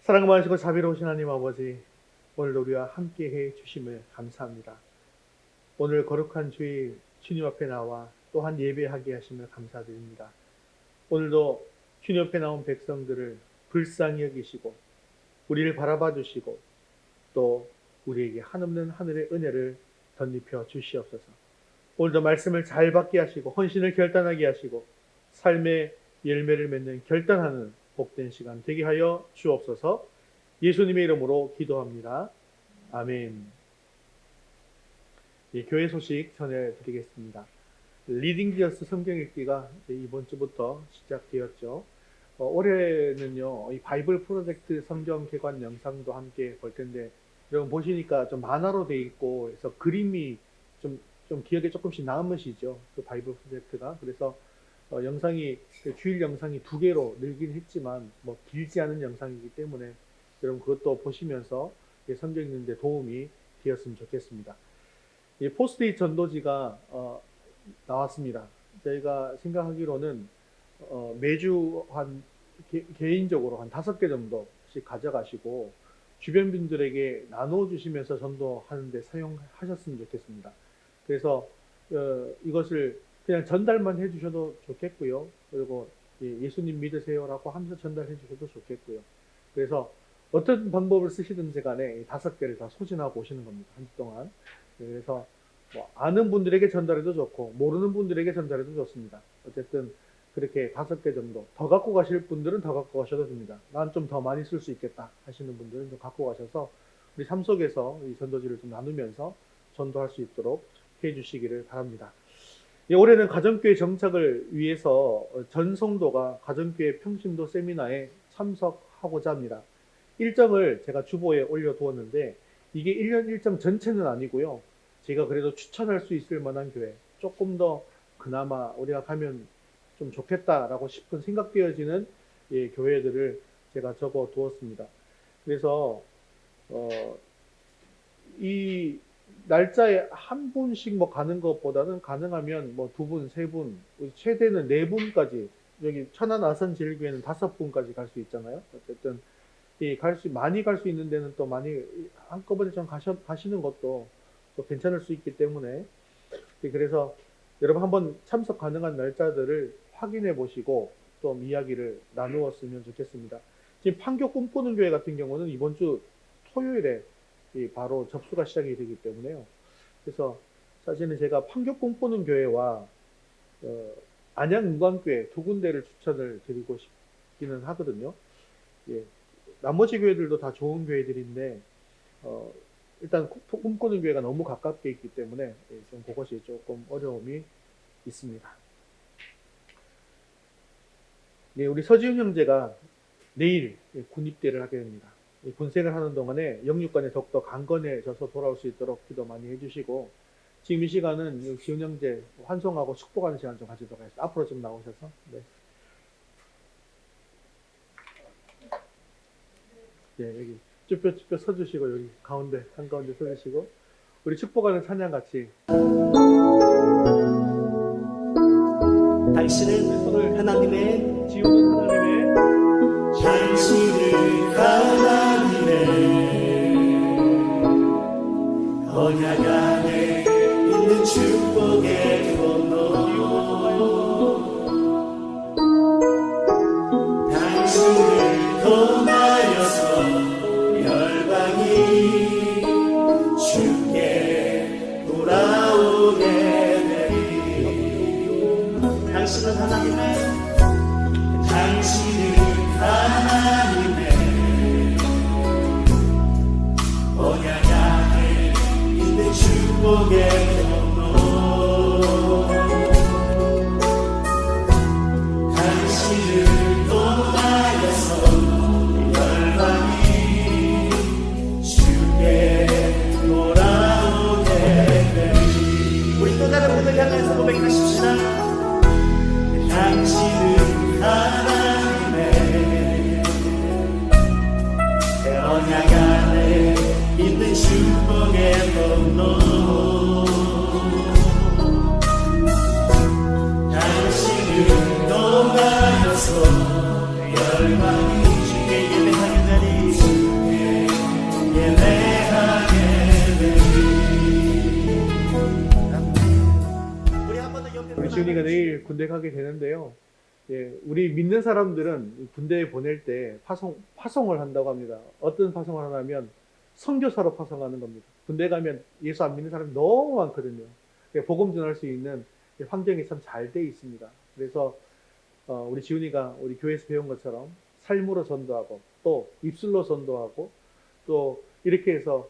사랑 많으시고 자비로우신 하나님 아버지, 오늘도 우리와 함께 해 주심을 감사합니다. 오늘 거룩한 주일 주님 앞에 나와 또한 예배하게 하심을 감사드립니다. 오늘도 주님 앞에 나온 백성들을 불쌍히 여기시고 우리를 바라봐 주시고 또 우리에게 한없는 하늘의 은혜를 덧입혀 주시옵소서. 오늘도 말씀을 잘 받게 하시고 헌신을 결단하게 하시고 삶의 열매를 맺는 결단하는 복된 시간 되게 하여 주옵소서. 예수님의 이름으로 기도합니다. 아멘. 교회 소식 전해드리겠습니다. 리딩 지어스 성경 읽기가 이번 주부터 시작되었죠. 올해는요, 이 바이블 프로젝트 성경 개관 영상도 함께 볼 텐데, 여러분 보시니까 좀 만화로 돼 있고, 그래서 그림이 좀 기억에 조금씩 남으시죠? 그 바이블 프로젝트가. 그래서 영상이, 주일 영상이 2개로 늘긴 했지만, 길지 않은 영상이기 때문에, 여러분 그것도 보시면서 성경 읽는 데 도움이 되었으면 좋겠습니다. 포스트잇 전도지가 나왔습니다. 저희가 생각하기로는 매주 개인적으로 한 5개 정도씩 가져가시고 주변 분들에게 나눠주시면서 전도하는데 사용하셨으면 좋겠습니다. 그래서 이것을 그냥 전달만 해주셔도 좋겠고요. 그리고 예수님 믿으세요라고 하면서 전달해 주셔도 좋겠고요. 그래서 어떤 방법을 쓰시든지 간에 5개를 다 소진하고 오시는 겁니다. 한 주 동안. 그래서 아는 분들에게 전달해도 좋고 모르는 분들에게 전달해도 좋습니다. 어쨌든 그렇게 5개 정도 더 갖고 가실 분들은 더 갖고 가셔도 됩니다. 난 좀 더 많이 쓸 수 있겠다 하시는 분들은 좀 갖고 가셔서 우리 삶 속에서 이 전도지를 좀 나누면서 전도할 수 있도록 해주시기를 바랍니다. 올해는 가정교회 정착을 위해서 전 성도가 가정교회 평신도 세미나에 참석하고자 합니다. 일정을 제가 주보에 올려두었는데 이게 1년 일정 전체는 아니고요. 제가 그래도 추천할 수 있을 만한 교회, 조금 더 그나마 우리가 가면 좀 좋겠다라고 싶은 생각되어지는 교회들을 제가 적어 두었습니다. 그래서 이 날짜에 한 분씩 가는 것보다는 가능하면 2분, 3분, 최대는 4분까지, 여기 천안 아산제일교회는 5분까지 갈 수 있잖아요. 어쨌든 많이 갈 수 있는 데는 또 많이 한꺼번에 좀 가시는 것도 또 괜찮을 수 있기 때문에, 그래서 여러분 한번 참석 가능한 날짜들을 확인해 보시고 좀 이야기를 나누었으면 좋겠습니다. 지금 판교 꿈꾸는 교회 같은 경우는 이번 주 토요일에 바로 접수가 시작이 되기 때문에요. 그래서 사실은 제가 판교 꿈꾸는 교회와 안양 은광교회 2군데를 추천을 드리고 싶기는 하거든요. 나머지 교회들도 다 좋은 교회들인데 일단 꿈꾸는 교회가 너무 가깝게 있기 때문에 좀 그것이 조금 어려움이 있습니다. 우리 서지훈 형제가 내일 군입대를 하게 됩니다. 군생을 하는 동안에 영육간에 더욱더 강건해져서 돌아올 수 있도록 기도 많이 해주시고, 지금 이 시간은 지훈 형제 환송하고 축복하는 시간 좀 가지도록 하겠습니다. 앞으로 좀 나오셔서. 여기 쭈뼛쭈뼛 서주시고, 여기 가운데 한가운데 서주시고, 우리 축복하는 찬양 같이. 당신은 손을 하나님의, 지우는 하나님의, 당신은 하나님의 언약 안에 있는 축복의 통로, 당신을 통하여서 열방이 주께 돌아오게 되리. 당신은 하나님의 언약 안에 있는 축복의 통로, 당신을 통하여서 열방이 주께 돌아오게 되리. 우리 또 다른 분을 향해서 고백하십시다. 당신은 하나님의 언약 안에 있는 축복의 통로, 당신을 통하여서 열방이 주께 예배하는 자리, 지훈이가 내일 군대 가게 되는데요. 예, 우리 믿는 사람들은 군대에 보낼 때 파송을 한다고 합니다. 어떤 파송을 하냐면 선교사로 파송하는 겁니다. 군대 가면 예수 안 믿는 사람이 너무 많거든요. 복음 전할 수 있는 환경이 참 잘 돼 있습니다. 그래서 우리 지훈이가 우리 교회에서 배운 것처럼 삶으로 전도하고 또 입술로 전도하고 또 이렇게 해서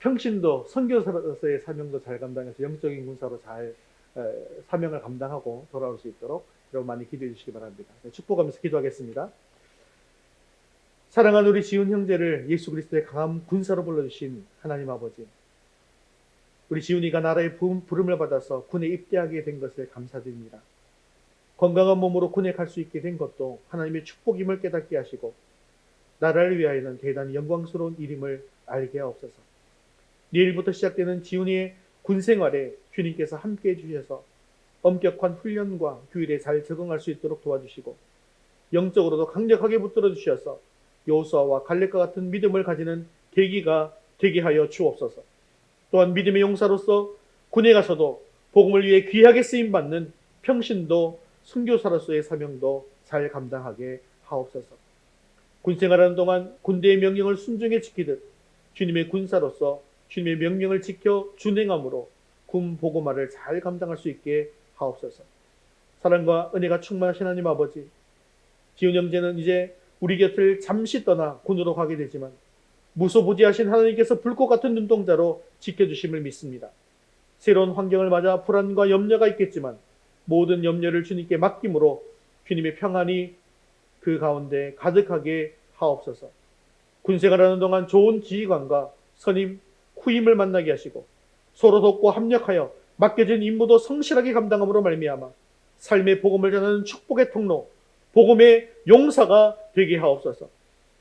평신도 선교사로서의 사명도 잘 감당해서 영적인 군사로 잘 사명을 감당하고 돌아올 수 있도록 여러분 많이 기도해 주시기 바랍니다. 축복하면서 기도하겠습니다. 사랑하는 우리 지훈 형제를 예수 그리스도의 강한 군사로 불러주신 하나님 아버지, 우리 지훈이가 나라의 부름을 받아서 군에 입대하게 된 것을 감사드립니다. 건강한 몸으로 군에 갈 수 있게 된 것도 하나님의 축복임을 깨닫게 하시고 나라를 위하여는 대단히 영광스러운 일임을 알게 하옵소서. 내일부터 시작되는 지훈이의 군 생활에 주님께서 함께해 주셔서 엄격한 훈련과 규율에 잘 적응할 수 있도록 도와주시고 영적으로도 강력하게 붙들어 주셔서 여호수아와 갈렙과 같은 믿음을 가지는 계기가 되게 하여 주옵소서. 또한 믿음의 용사로서 군에 가서도 복음을 위해 귀하게 쓰임받는 평신도 선교사로서의 사명도 잘 감당하게 하옵소서. 군생활하는 동안 군대의 명령을 순종해 지키듯 주님의 군사로서 주님의 명령을 지켜 준행함으로 군 보고마를 잘 감당할 수 있게 하옵소서. 사랑과 은혜가 충만하신 하나님 아버지, 지훈 형제는 이제 우리 곁을 잠시 떠나 군으로 가게 되지만 무소부지하신 하나님께서 불꽃 같은 눈동자로 지켜주심을 믿습니다. 새로운 환경을 맞아 불안과 염려가 있겠지만 모든 염려를 주님께 맡김으로 주님의 평안이 그 가운데 가득하게 하옵소서. 군생활하는 동안 좋은 지휘관과 선임, 후임을 만나게 하시고 서로 돕고 합력하여 맡겨진 임무도 성실하게 감당함으로 말미암아 삶의 복음을 전하는 축복의 통로, 복음의 용사가 되게 하옵소서.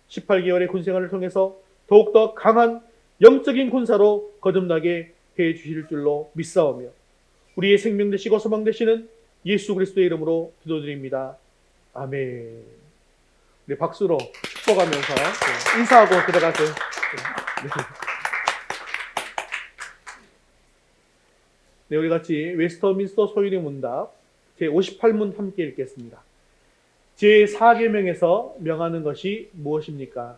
18개월의 군생활을 통해서 더욱더 강한 영적인 군사로 거듭나게 해 주실 줄로 믿사오며 우리의 생명 되시고 소망 되시는 예수 그리스도의 이름으로 기도드립니다. 아멘. 우리 박수로 축복하면서 인사하고 들어가세요. 네, 우리 같이 웨스터민스터 소율의 문답 제58문 함께 읽겠습니다. 제4계명에서 명하는 것이 무엇입니까?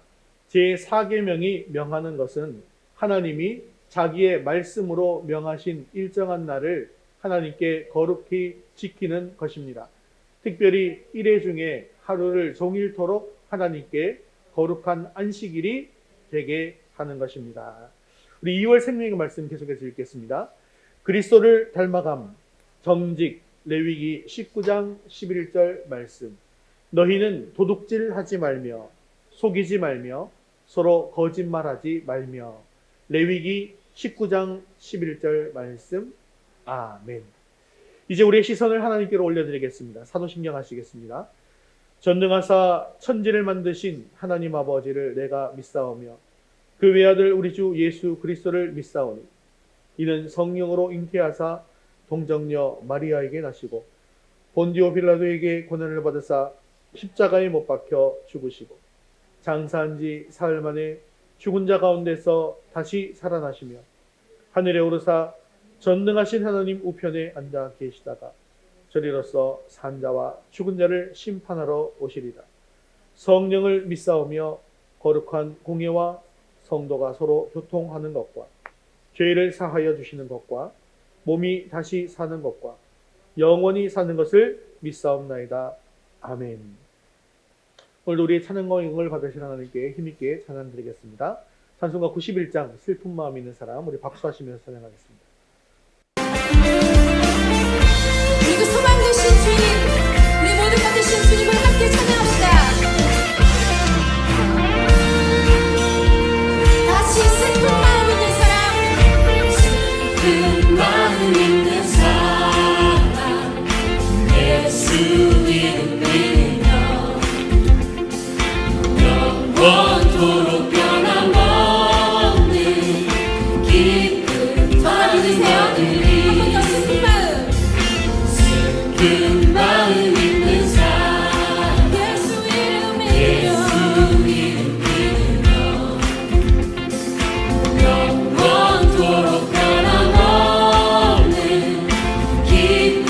제4계명이 명하는 것은 하나님이 자기의 말씀으로 명하신 일정한 날을 하나님께 거룩히 지키는 것입니다. 특별히 1회 중에 하루를 종일토록 하나님께 거룩한 안식일이 되게 하는 것입니다. 우리 2월 생명의 말씀 계속해서 읽겠습니다. 그리스도를 닮아감, 정직, 레위기 19장 11절 말씀. 너희는 도둑질하지 말며 속이지 말며 서로 거짓말하지 말며. 레위기 19장 11절 말씀. 아멘. 이제 우리의 시선을 하나님께로 올려드리겠습니다. 사도신경 하시겠습니다. 전능하사 천지를 만드신 하나님 아버지를 내가 믿사오며 그 외아들 우리 주 예수 그리스도를 믿사오니 이는 성령으로 잉태하사 동정녀 마리아에게 나시고 본디오 빌라도에게 고난을 받으사 십자가에 못 박혀 죽으시고 장사한 지 사흘 만에 죽은 자 가운데서 다시 살아나시며 하늘에 오르사 전능하신 하나님 우편에 앉아 계시다가 저리로서 산 자와 죽은 자를 심판하러 오시리라. 성령을 믿사오며 거룩한 공예와 성도가 서로 교통하는 것과 죄를 사하여 주시는 것과 몸이 다시 사는 것과 영원히 사는 것을 믿사옵나이다. 아멘. 오늘도 우리의 찬양과 영광을 받으신 하나님께 힘있게 찬양 드리겠습니다. 찬송가 91장 슬픈 마음 있는 사람 우리 박수하시면서 찬양하겠습니다. 그리고 소망 되신 주님, 우리 모두가 되신 주님을 함께 찬양합시다. 다시 슬픈 마음 있는 사람, 슬픈 마음 있는 사람, 예수 이름 믿으며 영원토록 변함없는 기쁨 받으세요. 그 마음 있는 사람 예수 이름 믿으며 영원토록 변함없는 기쁨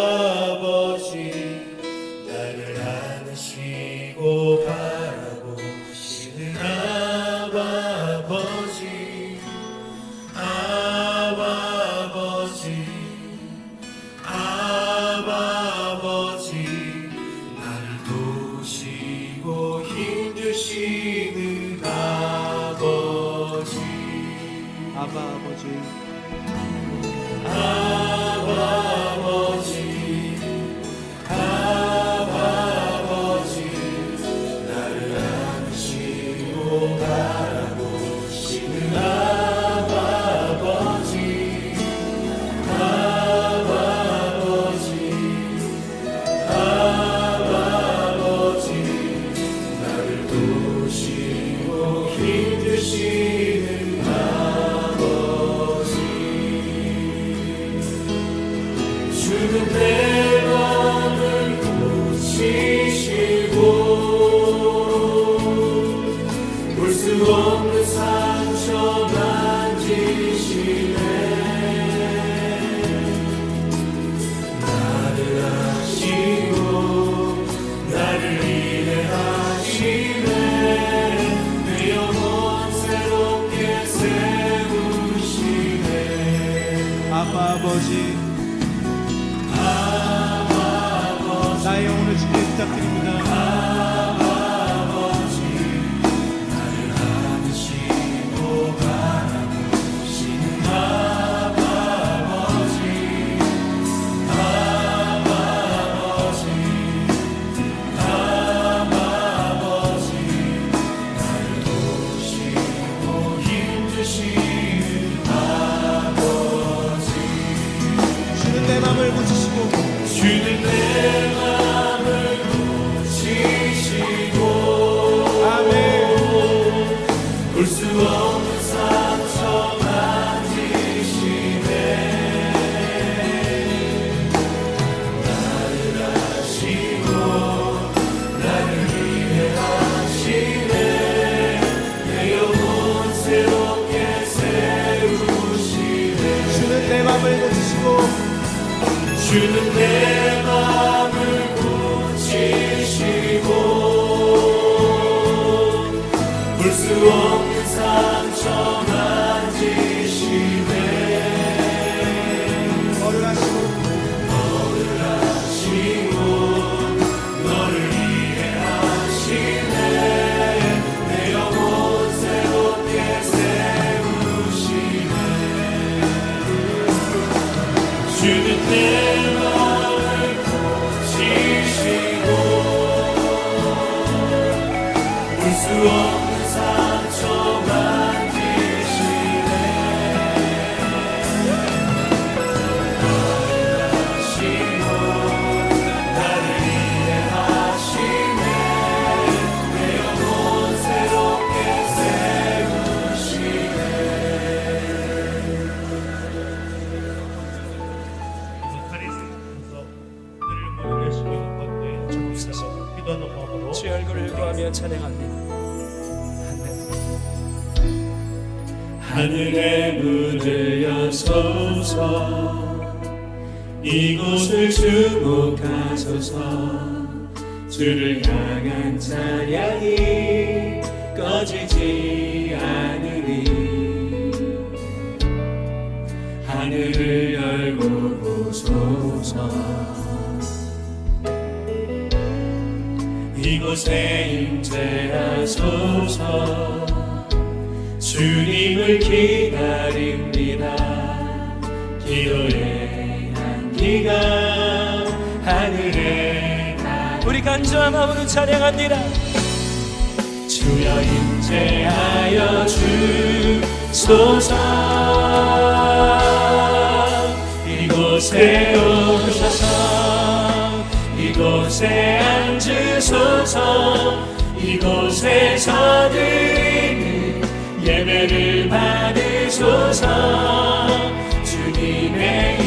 아버지 나를 안으시고 바라보시는 아버지 나를 도우시고 힘주시는 아버지 나를 안으시고 바라보시는 아버지 나를 도우시고 힘주시는 아버지 주는 내 맘을 고치시고 볼 수 없는 상처 만지시네 나를 아시고 나를 이해하시네 내 영혼 새롭게 세우시네 아버지 나의 영혼을 주께 부탁드립니다. 나를 안으시고 바라보시는 나를 도우시고 힘주시는 아버지 주는 내 맘을 고치시고 주는 내 맘을 고치시고 아멘. 볼 수 없는 상처 만지시네 나를 아시고 나를 이해하시네 내 영혼 새롭게 세우시네 주는 내 맘을 고치시고 주는 내 맘을 고치시고 볼 수 없는 상처 만지시네 너를 하시고 너를 이해하시네 내 영혼 새롭게 세우시네 주는 내 맘을 고치시고 볼 수 없는 상처 만지시네 나를 아시고 나를 이해하시네 내 영혼 새롭게 세우시네 주의 얼굴을 구하며 찬양합니다. 하늘의 문을 여소서 이곳을 주목하소서 주를 향한 찬양이 꺼지지 않으니 하늘을 열고 보소서 이곳에 임재하소서 주님을 기다립니다 기도의 향기가 하늘에 우리 간절한 마음으로 찬양합니다. 주여 임재하여 주소서 이곳에 오셔서 이곳에 앉으소서 이곳에서 드리는 예배를 받으소서 주님의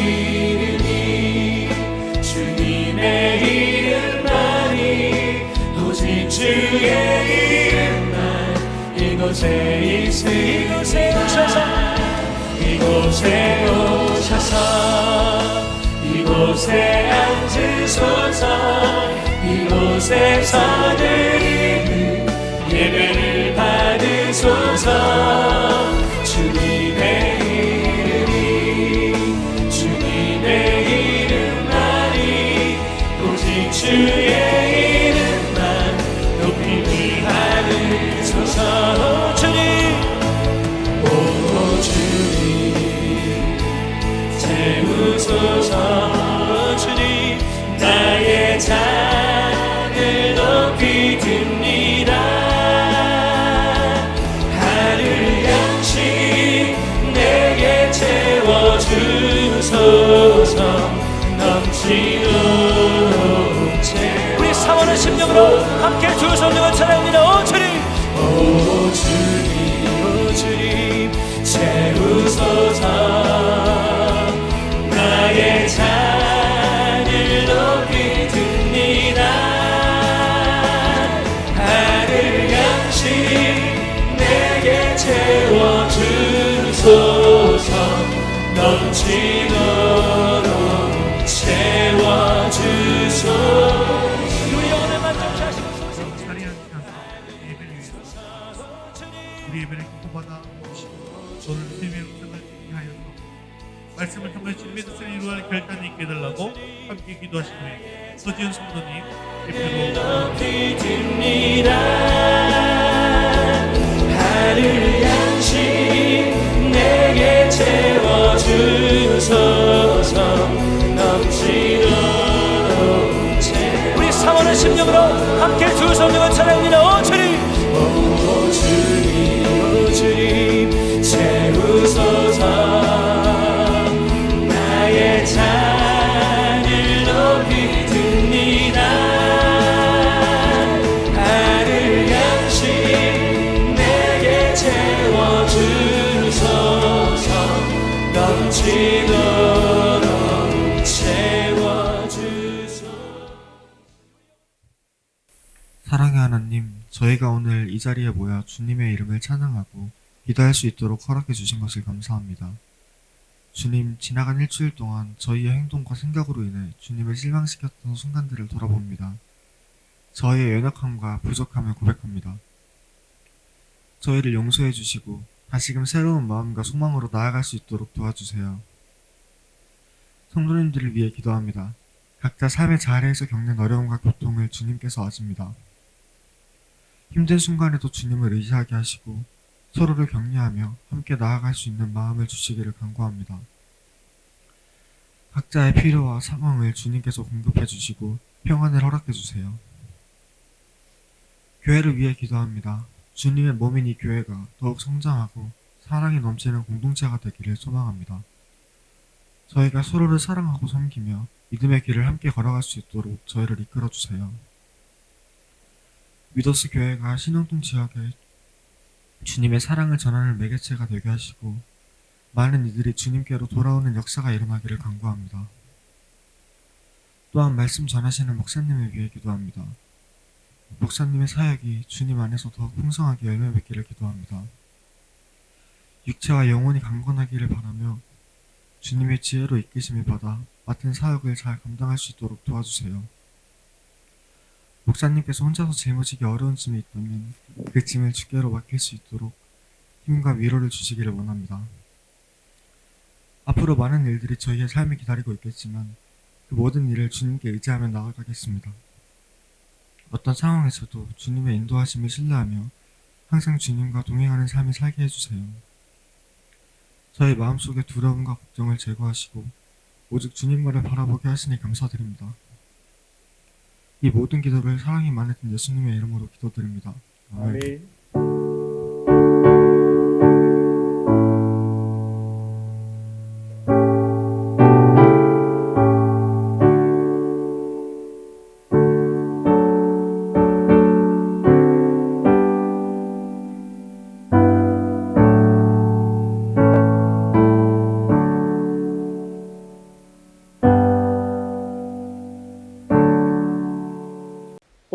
이름만이 오직 주의 이름만 이곳에 있으니 이곳에 오셔서 이곳에 앉으소서. 이곳에서 드리는 예배를 받으소서. 주님의 이름이 주님의 이름만이 오직 주의 이름만 높이 하늘소서. 주님 오 주님 채우소서. 주님 나의 잔을 높이 듭니다. 하늘 양식 내게 채워주소서. 넘치도록 채워. 우리 사모하는 심령으로 함께 주 성령을 찬양합니다. 오 주님, 오 주님 오 주님 채우소서. 나의 잔을 높이 듭니다. 하늘 양식 내게 채워주소서. 넘치도록 채워주소서. 우리 영혼을 만족하시옵소서. 자리한 시간 예배를 위해서 우리 예배를 기뻐받아 주시고 오늘 주님의 음성을 듣게 하여서 말씀을 통해 주님의 뜻을 이루어갈 결단이 있게 해달라고 함께 기도하신 후에 서지은 성도님 대표로 높이 듭니다. 하늘 양식 내게 채워주소서. 넘치도록 채워. 우리 사모하는 심령으로 함께 주 성령을 찬양합니다. 오 주님, 오 주님 오 주님 채우소서. 나의 잔을 높이 듭니다. 하늘 양식 내게 채워주소서. 넘치도록 채워주소서. 사랑의 하나님, 저희가 오늘 이 자리에 모여 주님의 이름을 찬양하고 기도할 수 있도록 허락해 주신 것을 감사합니다. 주님, 지나간 일주일 동안 저희의 행동과 생각으로 인해 주님을 실망시켰던 순간들을 돌아봅니다. 저희의 연약함과 부족함을 고백합니다. 저희를 용서해 주시고 다시금 새로운 마음과 소망으로 나아갈 수 있도록 도와주세요. 성도님들을 위해 기도합니다. 각자 삶의 자리에서 겪는 어려움과 고통을 주님께서 아십니다. 힘든 순간에도 주님을 의지하게 하시고 서로를 격려하며 함께 나아갈 수 있는 마음을 주시기를 간구합니다. 각자의 필요와 상황을 주님께서 공급해 주시고 평안을 허락해 주세요. 교회를 위해 기도합니다. 주님의 몸인 이 교회가 더욱 성장하고 사랑이 넘치는 공동체가 되기를 소망합니다. 저희가 서로를 사랑하고 섬기며 믿음의 길을 함께 걸어갈 수 있도록 저희를 이끌어 주세요. 위더스 교회가 신흥동 지역에 주님의 사랑을 전하는 매개체가 되게 하시고 많은 이들이 주님께로 돌아오는 역사가 일어나기를 간구합니다. 또한 말씀 전하시는 목사님을 위해 기도합니다. 목사님의 사역이 주님 안에서 더욱 풍성하게 열매 맺기를 기도합니다. 육체와 영혼이 강건하기를 바라며 주님의 지혜로 이끄심을 받아 맡은 사역을 잘 감당할 수 있도록 도와주세요. 목사님께서 혼자서 짊어지기 어려운 짐이 있다면 그 짐을 주께로 맡길 수 있도록 힘과 위로를 주시기를 원합니다. 앞으로 많은 일들이 저희의 삶을 기다리고 있겠지만 그 모든 일을 주님께 의지하며 나아가겠습니다. 어떤 상황에서도 주님의 인도하심을 신뢰하며 항상 주님과 동행하는 삶을 살게 해주세요. 저희 마음속의 두려움과 걱정을 제거하시고 오직 주님만을 바라보게 하시니 감사드립니다. 이 모든 기도를 사랑이 많으신 예수님의 이름으로 기도드립니다. 아멘. 아멘.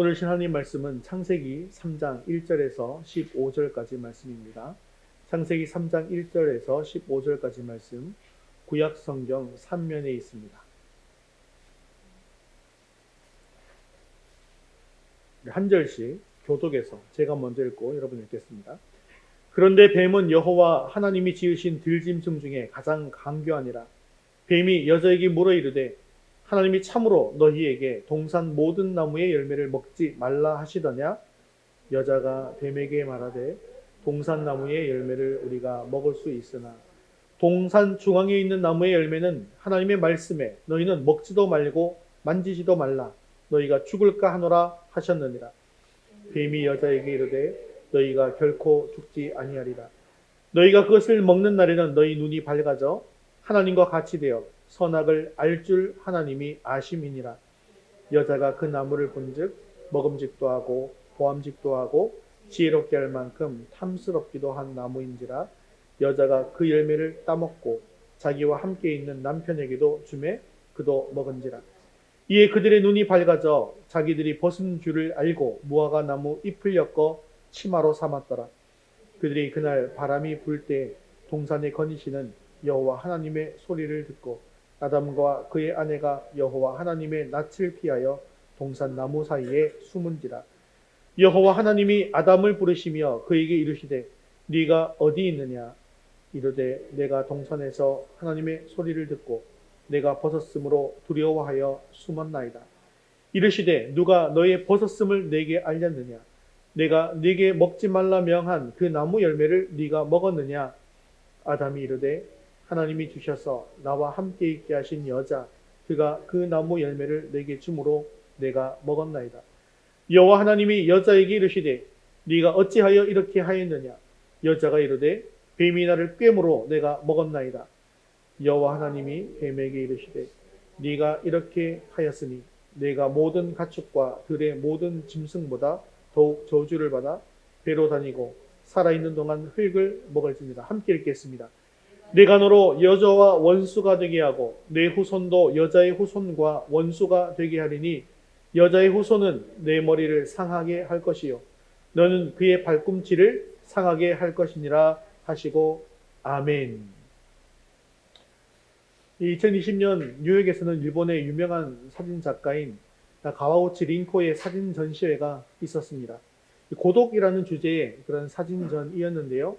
오늘 하나님 말씀은 창세기 3장 1절에서 15절까지 말씀입니다. 창세기 3장 1절에서 15절까지 말씀, 구약 성경 3면에 있습니다. 한 절씩 교독에서 제가 먼저 읽고 여러분 읽겠습니다. 그런데 뱀은 여호와 하나님이 지으신 들짐승 중에 가장 강교하니라. 뱀이 여자에게 물어 이르되 하나님이 참으로 너희에게 동산 모든 나무의 열매를 먹지 말라 하시더냐? 여자가 뱀에게 말하되 동산 나무의 열매를 우리가 먹을 수 있으나 동산 중앙에 있는 나무의 열매는 하나님의 말씀에 너희는 먹지도 말고 만지지도 말라 너희가 죽을까 하노라 하셨느니라. 뱀이 여자에게 이르되 너희가 결코 죽지 아니하리라. 너희가 그것을 먹는 날에는 너희 눈이 밝아져 하나님과 같이 되어 선악을 알 줄 하나님이 아심이니라. 여자가 그 나무를 본즉 먹음직도 하고 보암직도 하고 지혜롭게 할 만큼 탐스럽기도 한 나무인지라. 여자가 그 열매를 따먹고 자기와 함께 있는 남편에게도 주매 그도 먹은지라. 이에 그들의 눈이 밝아져 자기들이 벗은 줄을 알고 무화과 나무 잎을 엮어 치마로 삼았더라. 그들이 그날 바람이 불 때 동산에 거니시는 여호와 하나님의 소리를 듣고 아담과 그의 아내가 여호와 하나님의 낯을 피하여 동산 나무 사이에 숨은지라. 여호와 하나님이 아담을 부르시며 그에게 이르시되 네가 어디 있느냐? 이르되 내가 동산에서 하나님의 소리를 듣고 내가 벗었으므로 두려워하여 숨었나이다. 이르시되 누가 너의 벗었음을 내게 알렸느냐? 내가 네게 먹지 말라 명한 그 나무 열매를 네가 먹었느냐? 아담이 이르되 하나님이 주셔서 나와 함께 있게 하신 여자 그가 그 나무 열매를 내게 주므로 내가 먹었나이다. 여호와 하나님이 여자에게 이르시되 네가 어찌하여 이렇게 하였느냐? 여자가 이르되 뱀이 나를 꿰므로 내가 먹었나이다. 여호와 하나님이 뱀에게 이르시되 네가 이렇게 하였으니 내가 모든 가축과 들의 모든 짐승보다 더욱 저주를 받아 배로 다니고 살아있는 동안 흙을 먹을지니라. 함께 읽겠습니다. 내가 너로 여자와 원수가 되게 하고 내 후손도 여자의 후손과 원수가 되게 하리니 여자의 후손은 내 머리를 상하게 할 것이요 너는 그의 발꿈치를 상하게 할 것이니라 하시고 아멘. 2020년 뉴욕에서는 일본의 유명한 사진 작가인 가와우치 린코의 사진 전시회가 있었습니다. 고독이라는 주제의 그런 사진전이었는데요.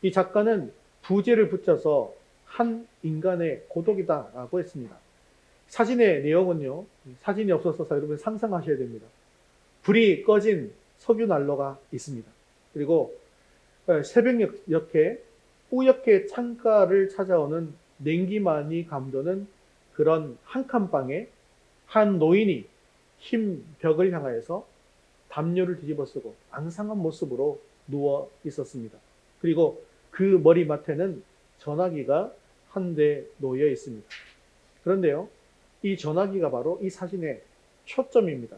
이 작가는 부제를 붙여서 한 인간의 고독이다라고 했습니다. 사진의 내용은요, 사진이 없어서 여러분 상상하셔야 됩니다. 불이 꺼진 석유 난로가 있습니다. 그리고 새벽녘에 뿌옇게 창가를 찾아오는 냉기만이 감도는 그런 한 칸방에 한 노인이 흰 벽을 향하여서 담요를 뒤집어 쓰고 앙상한 모습으로 누워 있었습니다. 그리고 그 머리맡에는 전화기가 한 대 놓여 있습니다. 그런데요, 이 전화기가 바로 이 사진의 초점입니다.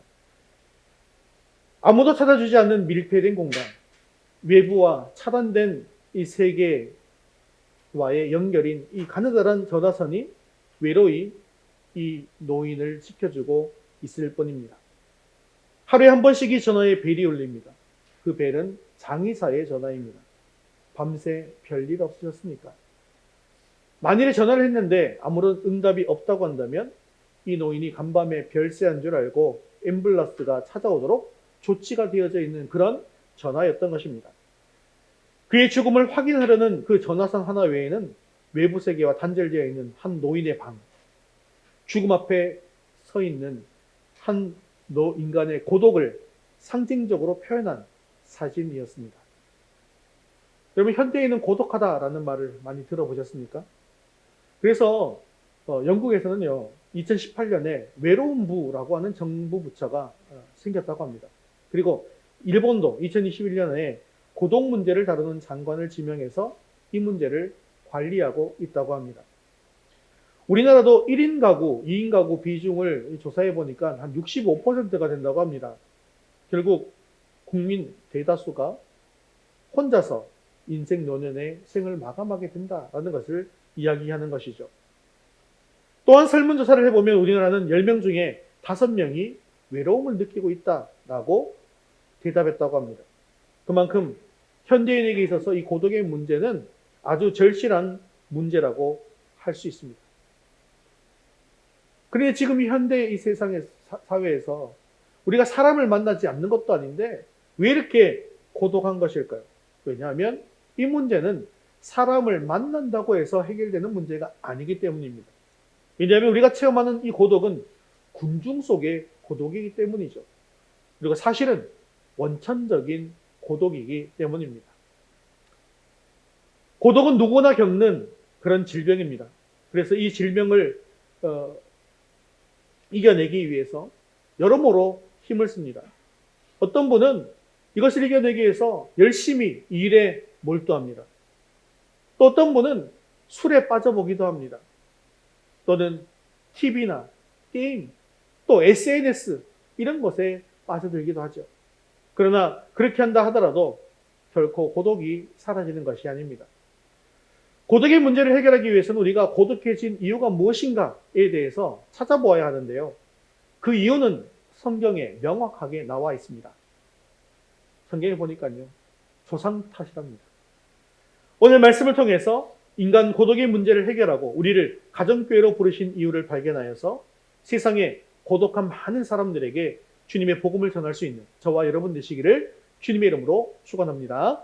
아무도 찾아주지 않는 밀폐된 공간, 외부와 차단된 이 세계와의 연결인 이 가느다란 전화선이 외로이 이 노인을 지켜주고 있을 뿐입니다. 하루에 한 번씩 이 전화에 벨이 울립니다. 그 벨은 장의사의 전화입니다. 밤새 별일 없으셨습니까? 만일에 전화를 했는데 아무런 응답이 없다고 한다면 이 노인이 간밤에 별세한 줄 알고 앰뷸런스가 찾아오도록 조치가 되어져 있는 그런 전화였던 것입니다. 그의 죽음을 확인하려는 그 전화선 하나 외에는 외부 세계와 단절되어 있는 한 노인의 방, 죽음 앞에 서 있는 한 인간의 고독을 상징적으로 표현한 사진이었습니다. 여러분, 현대인은 고독하다라는 말을 많이 들어보셨습니까? 그래서 영국에서는요, 2018년에 외로움부라고 하는 정부 부처가 생겼다고 합니다. 그리고 일본도 2021년에 고독 문제를 다루는 장관을 지명해서 이 문제를 관리하고 있다고 합니다. 우리나라도 1인 가구, 2인 가구 비중을 조사해 보니까 한 65%가 된다고 합니다. 결국 국민 대다수가 혼자서 인생 노년의 생을 마감하게 된다라는 것을 이야기하는 것이죠. 또한 설문조사를 해보면 우리나라는 10명 중에 5명이 외로움을 느끼고 있다라고 대답했다고 합니다. 그만큼 현대인에게 있어서 이 고독의 문제는 아주 절실한 문제라고 할 수 있습니다. 그런데 지금 이 현대 이 세상의 사회에서 우리가 사람을 만나지 않는 것도 아닌데 왜 이렇게 고독한 것일까요? 왜냐하면 이 문제는 사람을 만난다고 해서 해결되는 문제가 아니기 때문입니다. 왜냐하면 우리가 체험하는 이 고독은 군중 속의 고독이기 때문이죠. 그리고 사실은 원천적인 고독이기 때문입니다. 고독은 누구나 겪는 그런 질병입니다. 그래서 이 질병을 이겨내기 위해서 여러모로 힘을 씁니다. 어떤 분은 이것을 이겨내기 위해서 열심히 일에 몰두합니다. 또 어떤 분은 술에 빠져보기도 합니다. 또는 TV나 게임, 또 SNS 이런 것에 빠져들기도 하죠. 그러나 그렇게 한다 하더라도 결코 고독이 사라지는 것이 아닙니다. 고독의 문제를 해결하기 위해서는 우리가 고독해진 이유가 무엇인가에 대해서 찾아보아야 하는데요. 그 이유는 성경에 명확하게 나와 있습니다. 성경에 보니까요, 조상 탓이랍니다. 오늘 말씀을 통해서 인간 고독의 문제를 해결하고 우리를 가정교회로 부르신 이유를 발견하여서 세상에 고독한 많은 사람들에게 주님의 복음을 전할 수 있는 저와 여러분 되시기를 주님의 이름으로 축원합니다.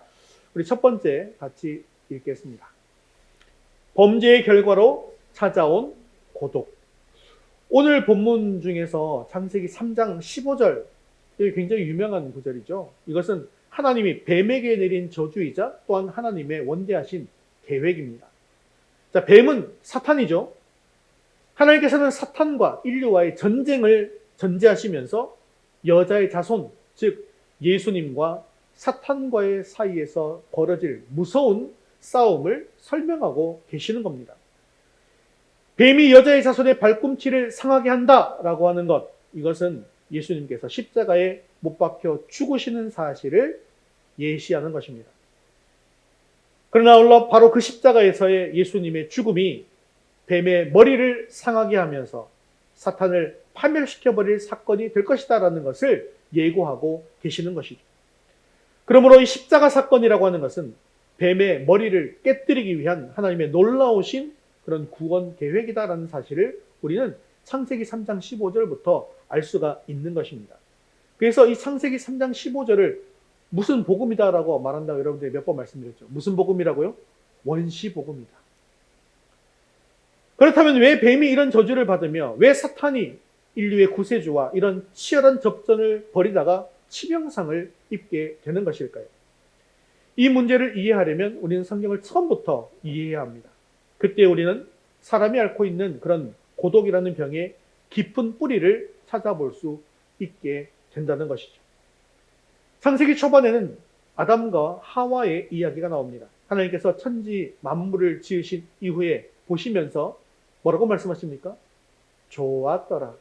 우리 첫 번째 같이 읽겠습니다. 범죄의 결과로 찾아온 고독. 오늘 본문 중에서 창세기 3장 15절, 이게 굉장히 유명한 구절이죠. 이것은 하나님이 뱀에게 내린 저주이자 또한 하나님의 원대하신 계획입니다. 자, 뱀은 사탄이죠. 하나님께서는 사탄과 인류와의 전쟁을 전제하시면서 여자의 자손, 즉 예수님과 사탄과의 사이에서 벌어질 무서운 싸움을 설명하고 계시는 겁니다. 뱀이 여자의 자손의 발꿈치를 상하게 한다라고 하는 것, 이것은 예수님께서 십자가에 못 박혀 죽으시는 사실을 예시하는 것입니다. 그러나 바로 그 십자가에서의 예수님의 죽음이 뱀의 머리를 상하게 하면서 사탄을 파멸시켜버릴 사건이 될 것이다라는 것을 예고하고 계시는 것이죠. 그러므로 이 십자가 사건이라고 하는 것은 뱀의 머리를 깨뜨리기 위한 하나님의 놀라우신 그런 구원 계획이다라는 사실을 우리는 창세기 3장 15절부터 알 수가 있는 것입니다. 그래서 이 창세기 3장 15절을 무슨 복음이다라고 말한다고 여러분들이 몇 번 말씀드렸죠. 무슨 복음이라고요? 원시 복음이다. 그렇다면 왜 뱀이 이런 저주를 받으며 왜 사탄이 인류의 구세주와 이런 치열한 접전을 벌이다가 치명상을 입게 되는 것일까요? 이 문제를 이해하려면 우리는 성경을 처음부터 이해해야 합니다. 그때 우리는 사람이 앓고 있는 그런 고독이라는 병의 깊은 뿌리를 찾아볼 수 있게 된다는 것이죠. 창세기 초반에는 아담과 하와의 이야기가 나옵니다. 하나님께서 천지 만물을 지으신 이후에 보시면서 뭐라고 말씀하십니까? 좋았더라.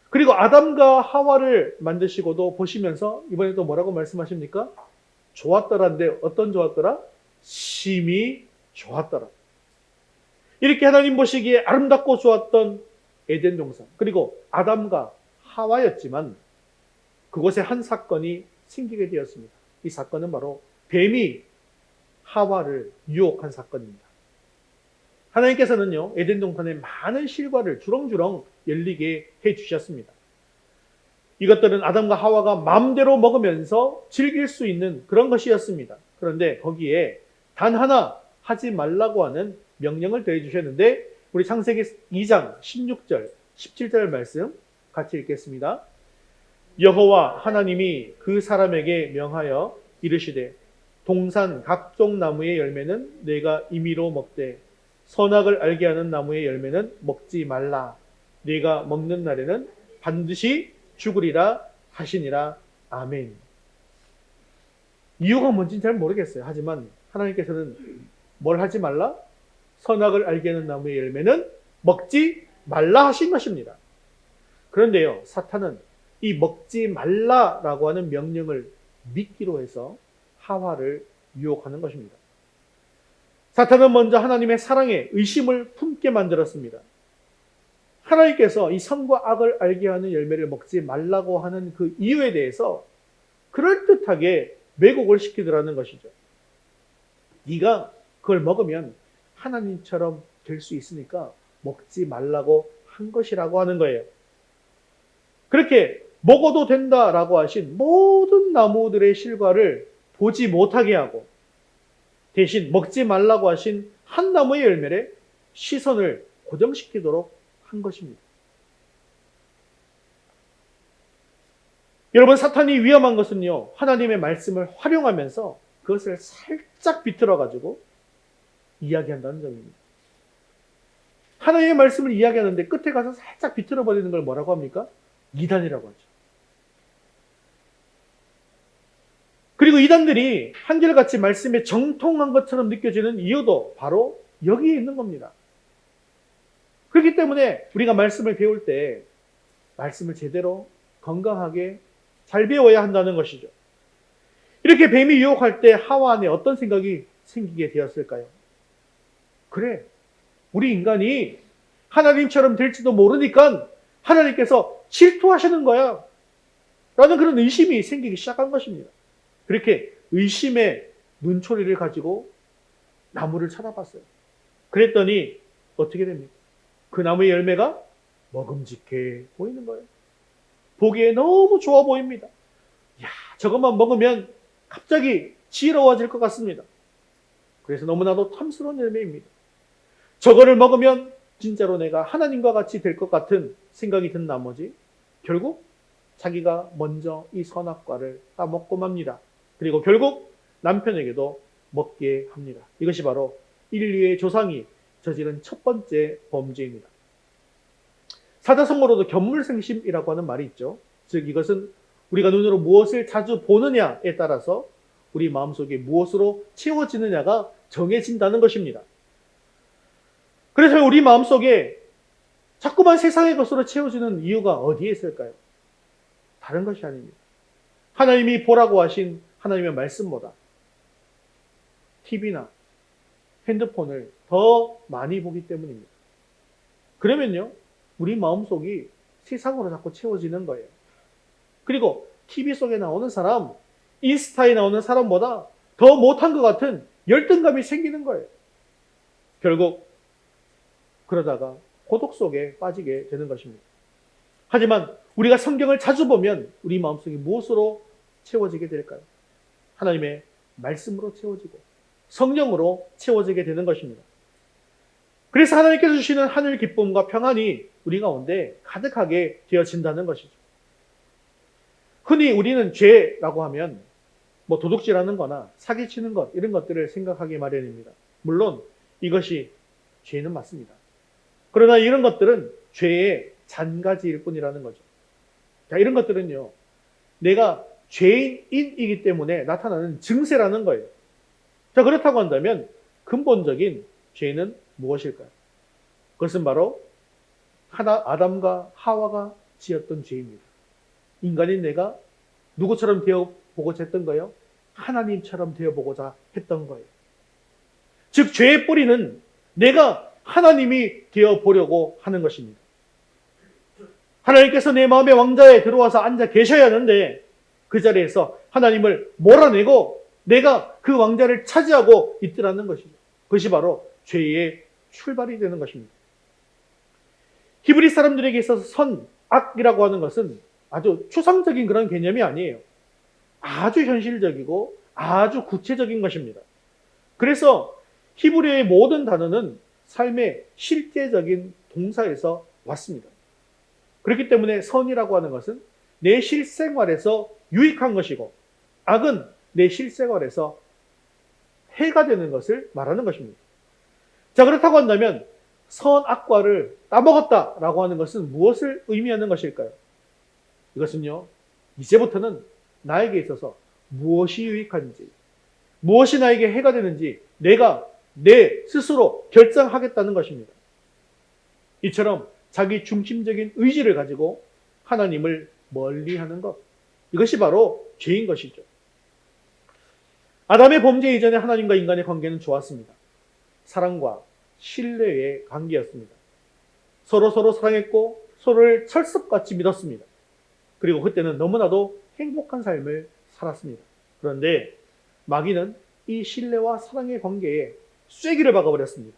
그리고 아담과 하와를 만드시고도 보시면서 이번에 또 뭐라고 말씀하십니까? 좋았더라인데 어떤 좋았더라? 심히 좋았더라. 이렇게 하나님 보시기에 아름답고 좋았던 에덴 동산, 그리고 아담과 하와였지만 그곳에 한 사건이 생기게 되었습니다. 이 사건은 바로 뱀이 하와를 유혹한 사건입니다. 하나님께서는요, 에덴 동산에 많은 실과를 주렁주렁 열리게 해주셨습니다. 이것들은 아담과 하와가 마음대로 먹으면서 즐길 수 있는 그런 것이었습니다. 그런데 거기에 단 하나 하지 말라고 하는 명령을 더해 주셨는데, 우리 창세기 2장 16절, 17절 말씀 같이 읽겠습니다. 여호와 하나님이 그 사람에게 명하여 이르시되 동산 각종 나무의 열매는 내가 임의로 먹되 선악을 알게 하는 나무의 열매는 먹지 말라. 네가 먹는 날에는 반드시 죽으리라 하시니라. 아멘. 이유가 뭔지는 잘 모르겠어요. 하지만 하나님께서는 뭘 하지 말라? 선악을 알게 하는 나무의 열매는 먹지 말라 하신 것입니다. 그런데요, 사탄은 이 먹지 말라라고 하는 명령을 믿기로 해서 하와를 유혹하는 것입니다. 사탄은 먼저 하나님의 사랑에 의심을 품게 만들었습니다. 하나님께서 이 선과 악을 알게 하는 열매를 먹지 말라고 하는 그 이유에 대해서 그럴듯하게 왜곡을 시키더라는 것이죠. 네가 그걸 먹으면 하나님처럼 될 수 있으니까 먹지 말라고 한 것이라고 하는 거예요. 그렇게 먹어도 된다라고 하신 모든 나무들의 실과를 보지 못하게 하고 대신 먹지 말라고 하신 한 나무의 열매에 시선을 고정시키도록 한 것입니다. 여러분, 사탄이 위험한 것은요, 하나님의 말씀을 활용하면서 그것을 살짝 비틀어가지고 이야기한다는 점입니다. 하나님의 말씀을 이야기하는데 끝에 가서 살짝 비틀어버리는 걸 뭐라고 합니까? 이단이라고 하죠. 그리고 이단들이 한결같이 말씀에 정통한 것처럼 느껴지는 이유도 바로 여기에 있는 겁니다. 그렇기 때문에 우리가 말씀을 배울 때 말씀을 제대로 건강하게 잘 배워야 한다는 것이죠. 이렇게 뱀이 유혹할 때 하와 안에 어떤 생각이 생기게 되었을까요? 그래, 우리 인간이 하나님처럼 될지도 모르니까 하나님께서 질투하시는 거야 라는 그런 의심이 생기기 시작한 것입니다. 그렇게 의심의 눈초리를 가지고 나무를 쳐다봤어요. 그랬더니 어떻게 됩니까? 그 나무의 열매가 먹음직해 보이는 거예요. 보기에 너무 좋아 보입니다. 야, 저것만 먹으면 갑자기 지혜로워질 것 같습니다. 그래서 너무나도 탐스러운 열매입니다. 저거를 먹으면 진짜로 내가 하나님과 같이 될 것 같은 생각이 든 나머지 결국 자기가 먼저 이 선악과를 따먹고 맙니다. 그리고 결국 남편에게도 먹게 합니다. 이것이 바로 인류의 조상이 저지른 첫 번째 범죄입니다. 사자성어로도 견물생심이라고 하는 말이 있죠. 즉 이것은 우리가 눈으로 무엇을 자주 보느냐에 따라서 우리 마음속에 무엇으로 채워지느냐가 정해진다는 것입니다. 그래서 우리 마음속에 자꾸만 세상의 것으로 채워지는 이유가 어디에 있을까요? 다른 것이 아닙니다. 하나님이 보라고 하신 하나님의 말씀보다 TV나 핸드폰을 더 많이 보기 때문입니다. 그러면요, 우리 마음속이 세상으로 자꾸 채워지는 거예요. 그리고 TV 속에 나오는 사람, 인스타에 나오는 사람보다 더 못한 것 같은 열등감이 생기는 거예요. 결국 그러다가 고독 속에 빠지게 되는 것입니다. 하지만 우리가 성경을 자주 보면 우리 마음속이 무엇으로 채워지게 될까요? 하나님의 말씀으로 채워지고 성령으로 채워지게 되는 것입니다. 그래서 하나님께서 주시는 하늘 기쁨과 평안이 우리 가운데 가득하게 되어진다는 것이죠. 흔히 우리는 죄라고 하면 뭐 도둑질하는 거나 사기치는 것 이런 것들을 생각하기 마련입니다. 물론 이것이 죄는 맞습니다. 그러나 이런 것들은 죄의 잔가지일 뿐이라는 거죠. 자, 이런 것들은요, 내가 죄인이기 때문에 나타나는 증세라는 거예요. 자, 그렇다고 한다면 근본적인 죄는 무엇일까요? 그것은 바로 아담과 하와가 지었던 죄입니다. 인간인 내가 누구처럼 되어보고자 했던 거예요? 하나님처럼 되어보고자 했던 거예요. 즉 죄의 뿌리는 내가 하나님이 되어보려고 하는 것입니다. 하나님께서 내 마음의 왕자에 들어와서 앉아 계셔야 하는데 그 자리에서 하나님을 몰아내고 내가 그 왕자를 차지하고 있더라는 것이죠. 그것이 바로 죄의 출발이 되는 것입니다. 히브리 사람들에게 있어서 선, 악이라고 하는 것은 아주 추상적인 그런 개념이 아니에요. 아주 현실적이고 아주 구체적인 것입니다. 그래서 히브리어의 모든 단어는 삶의 실제적인 동사에서 왔습니다. 그렇기 때문에 선이라고 하는 것은 내 실생활에서 유익한 것이고 악은 내 실생활에서 해가 되는 것을 말하는 것입니다. 자, 그렇다고 한다면 선악과를 따먹었다라고 하는 것은 무엇을 의미하는 것일까요? 이것은요, 이제부터는 나에게 있어서 무엇이 유익한지, 무엇이 나에게 해가 되는지 내가 내 스스로 결정하겠다는 것입니다. 이처럼 자기 중심적인 의지를 가지고 하나님을 멀리하는 것, 이것이 바로 죄인 것이죠. 아담의 범죄 이전에 하나님과 인간의 관계는 좋았습니다. 사랑과 신뢰의 관계였습니다. 서로 사랑했고 서로를 철석같이 믿었습니다. 그리고 그때는 너무나도 행복한 삶을 살았습니다. 그런데 마귀는 이 신뢰와 사랑의 관계에 쐐기를 박아버렸습니다.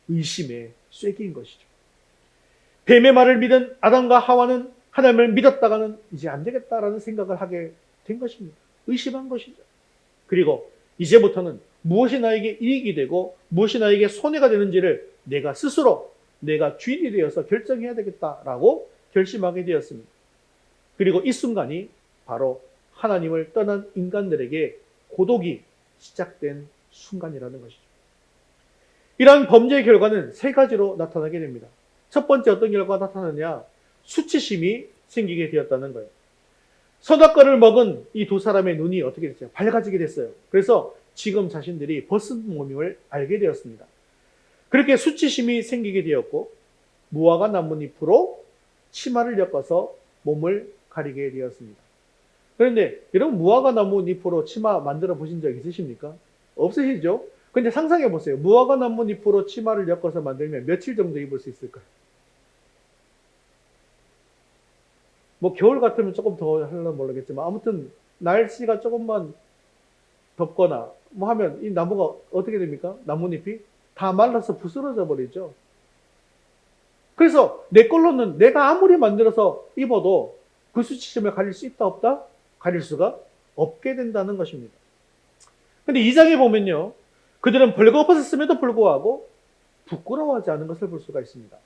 의심의 쐐기인 것이죠. 뱀의 말을 믿은 아담과 하와는 하나님을 믿었다가는 이제 안 되겠다라는 생각을 하게 된 것입니다. 의심한 것이죠. 그리고 이제부터는 무엇이 나에게 이익이 되고 무엇이 나에게 손해가 되는지를 내가 스스로 내가 주인이 되어서 결정해야 되겠다라고 결심하게 되었습니다. 그리고 이 순간이 바로 하나님을 떠난 인간들에게 고독이 시작된 순간이라는 것이죠. 이러한 범죄의 결과는 세 가지로 나타나게 됩니다. 첫 번째 어떤 결과가 나타나느냐? 수치심이 생기게 되었다는 거예요. 선악과를 먹은 이 두 사람의 눈이 어떻게 됐어요? 밝아지게 됐어요. 그래서 지금 자신들이 벗은 몸임을 알게 되었습니다. 그렇게 수치심이 생기게 되었고 무화과 나뭇잎으로 치마를 엮어서 몸을 가리게 되었습니다. 그런데 여러분 무화과 나뭇잎으로 치마 만들어 보신 적 있으십니까? 없으시죠? 근데 상상해 보세요. 무화과 나뭇잎으로 치마를 엮어서 만들면 며칠 정도 입을 수 있을까요? 뭐 겨울 같으면 조금 더 하려면 모르겠지만 아무튼 날씨가 조금만 덥거나 뭐 하면 이 나무가 어떻게 됩니까? 나뭇잎이 다 말라서 부스러져 버리죠. 그래서 내 걸로는 내가 아무리 만들어서 입어도 그 수치심을 가릴 수 있다 없다? 가릴 수가 없게 된다는 것입니다. 근데 2장에 보면요. 그들은 벌거벗었음에도 불구하고 부끄러워하지 않은 것을 볼 수가 있습니다.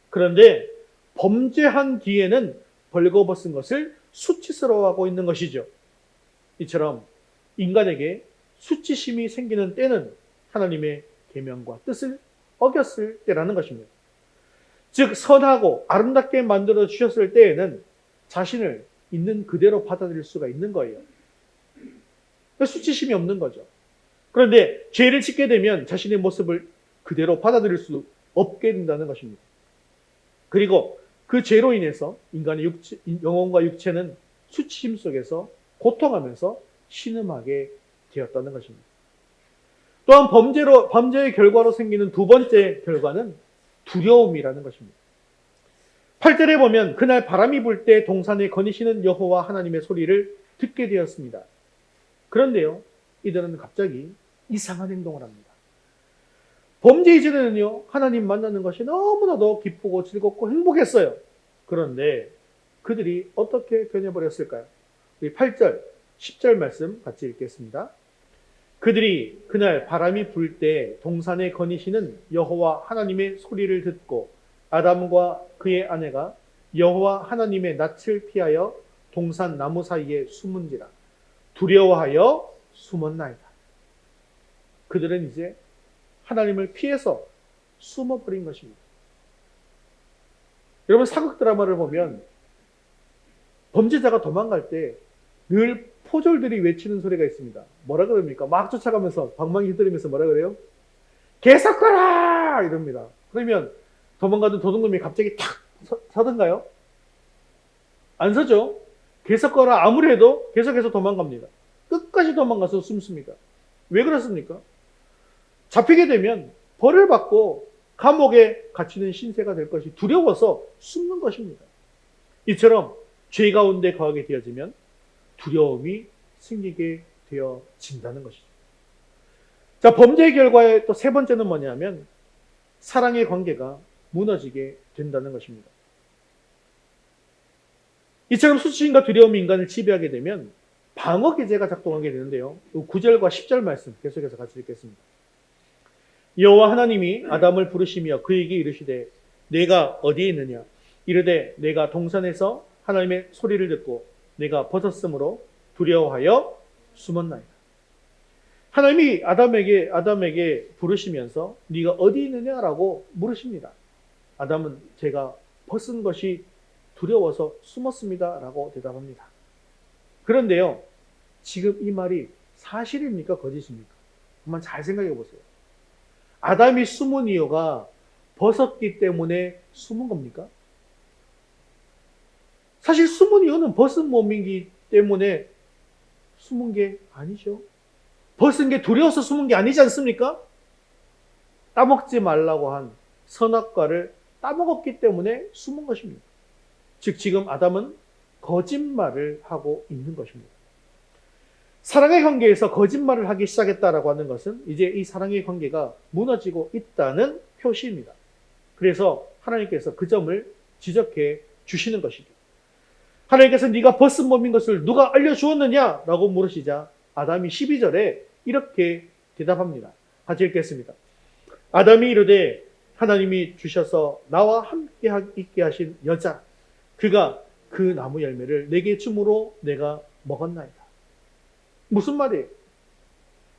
그런데 범죄한 뒤에는 벌거벗은 것을 수치스러워하고 있는 것이죠. 이처럼 인간에게 수치심이 생기는 때는 하나님의 계명과 뜻을 어겼을 때라는 것입니다. 즉 선하고 아름답게 만들어 주셨을 때에는 자신을 있는 그대로 받아들일 수가 있는 거예요. 수치심이 없는 거죠. 그런데 죄를 짓게 되면 자신의 모습을 그대로 받아들일 수 없게 된다는 것입니다. 그리고 그 죄로 인해서 인간의 영혼과 육체는 수치심 속에서 고통하면서 신음하게 되었다는 것입니다. 또한 범죄의 결과로 생기는 두 번째 결과는 두려움이라는 것입니다. 8절에 보면 그날 바람이 불 때 동산에 거니시는 여호와 하나님의 소리를 듣게 되었습니다. 그런데요, 이들은 갑자기 이상한 행동을 합니다. 범죄 이전에는요, 하나님 만나는 것이 너무나도 기쁘고 즐겁고 행복했어요. 그런데 그들이 어떻게 변해버렸을까요? 우리 8절, 10절 말씀 같이 읽겠습니다. 그들이 그날 바람이 불 때 동산에 거니시는 여호와 하나님의 소리를 듣고 아담과 그의 아내가 여호와 하나님의 낯을 피하여 동산 나무 사이에 숨은지라 두려워하여 숨었나이다. 그들은 이제 하나님을 피해서 숨어버린 것입니다. 여러분 사극 드라마를 보면 범죄자가 도망갈 때 늘 포졸들이 외치는 소리가 있습니다. 뭐라 그럽니까? 막 쫓아가면서 방망이 휘두르면서 뭐라 그래요? 개섞어라! 이럽니다. 그러면 도망가던 도둑놈이 갑자기 탁 서든가요? 안 서죠? 개섞어라 아무리 해도 계속해서 도망갑니다. 끝까지 도망가서 숨습니다. 왜 그렇습니까? 잡히게 되면 벌을 받고 감옥에 갇히는 신세가 될 것이 두려워서 숨는 것입니다. 이처럼 죄 가운데 거하게 되어지면 두려움이 생기게 되어진다는 것이죠. 자, 범죄의 결과의 또 세 번째는 뭐냐면 사랑의 관계가 무너지게 된다는 것입니다. 이처럼 수치심과 두려움이 인간을 지배하게 되면 방어 기제가 작동하게 되는데요. 9절과 10절 말씀 계속해서 같이 읽겠습니다. 여호와 하나님이 아담을 부르시며 그에게 이르시되 내가 어디에 있느냐? 이르되 내가 동산에서 하나님의 소리를 듣고 내가 벗었으므로 두려워하여 숨었나이다. 하나님이 아담에게 부르시면서 네가 어디 있느냐라고 물으십니다. 아담은 제가 벗은 것이 두려워서 숨었습니다 라고 대답합니다. 그런데요, 지금 이 말이 사실입니까? 거짓입니까? 한번 잘 생각해 보세요. 아담이 숨은 이유가 벗었기 때문에 숨은 겁니까? 사실 숨은 이유는 벗은 몸이기 때문에 숨은 게 아니죠. 벗은 게 두려워서 숨은 게 아니지 않습니까? 따먹지 말라고 한 선악과를 따먹었기 때문에 숨은 것입니다. 즉 지금 아담은 거짓말을 하고 있는 것입니다. 사랑의 관계에서 거짓말을 하기 시작했다라고 하는 것은 이제 이 사랑의 관계가 무너지고 있다는 표시입니다. 그래서 하나님께서 그 점을 지적해 주시는 것이죠. 하나님께서 네가 벗은 몸인 것을 누가 알려주었느냐? 라고 물으시자 아담이 12절에 이렇게 대답합니다. 같이 읽겠습니다. 아담이 이르되 하나님이 주셔서 나와 함께 있게 하신 여자 그가 그 나무 열매를 내게 줌으로 내가 먹었나이다. 무슨 말이에요?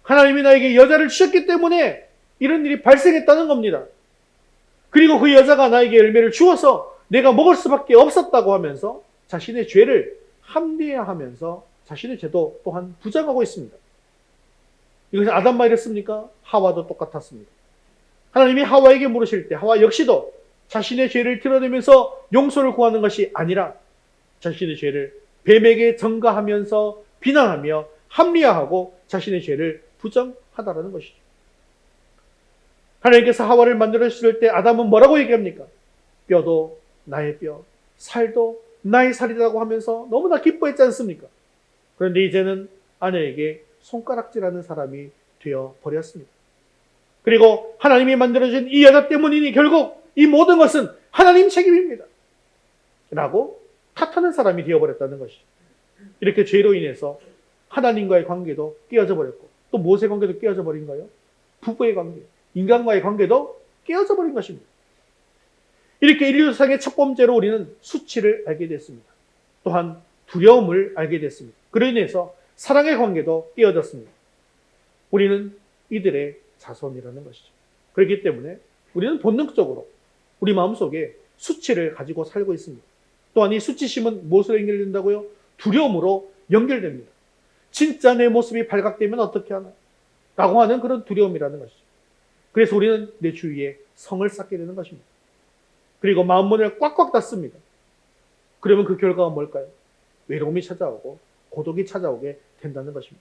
하나님이 나에게 여자를 주셨기 때문에 이런 일이 발생했다는 겁니다. 그리고 그 여자가 나에게 열매를 주어서 내가 먹을 수밖에 없었다고 하면서 자신의 죄를 합리화하면서 자신의 죄도 또한 부정하고 있습니다. 이것은 아담만 이랬습니까? 하와도 똑같았습니다. 하나님이 하와에게 물으실 때 하와 역시도 자신의 죄를 드러내면서 용서를 구하는 것이 아니라 자신의 죄를 뱀에게 전가하면서 비난하며 합리화하고 자신의 죄를 부정하다라는 것이죠. 하나님께서 하와를 만들어주실 때 아담은 뭐라고 얘기합니까? 뼈도 나의 뼈, 살도 나의 살이라고 하면서 너무나 기뻐했지 않습니까? 그런데 이제는 아내에게 손가락질하는 사람이 되어 버렸습니다. 그리고 하나님이 만들어준 이 여자 때문이니 결국 이 모든 것은 하나님 책임입니다. 라고 탓하는 사람이 되어버렸다는 것이죠. 이렇게 죄로 인해서 하나님과의 관계도 깨어져 버렸고 또 무엇의 관계도 깨어져 버린 거예요? 부부의 관계, 인간과의 관계도 깨어져 버린 것입니다. 이렇게 인류상의 첫 번째로 우리는 수치를 알게 됐습니다. 또한 두려움을 알게 됐습니다. 그로 인해서 사랑의 관계도 깨어졌습니다. 우리는 이들의 자손이라는 것이죠. 그렇기 때문에 우리는 본능적으로 우리 마음속에 수치를 가지고 살고 있습니다. 또한 이 수치심은 무엇으로 연결된다고요? 두려움으로 연결됩니다. 진짜 내 모습이 발각되면 어떻게 하나? 라고 하는 그런 두려움이라는 것이죠. 그래서 우리는 내 주위에 성을 쌓게 되는 것입니다. 그리고 마음문을 꽉꽉 닫습니다. 그러면 그 결과가 뭘까요? 외로움이 찾아오고 고독이 찾아오게 된다는 것입니다.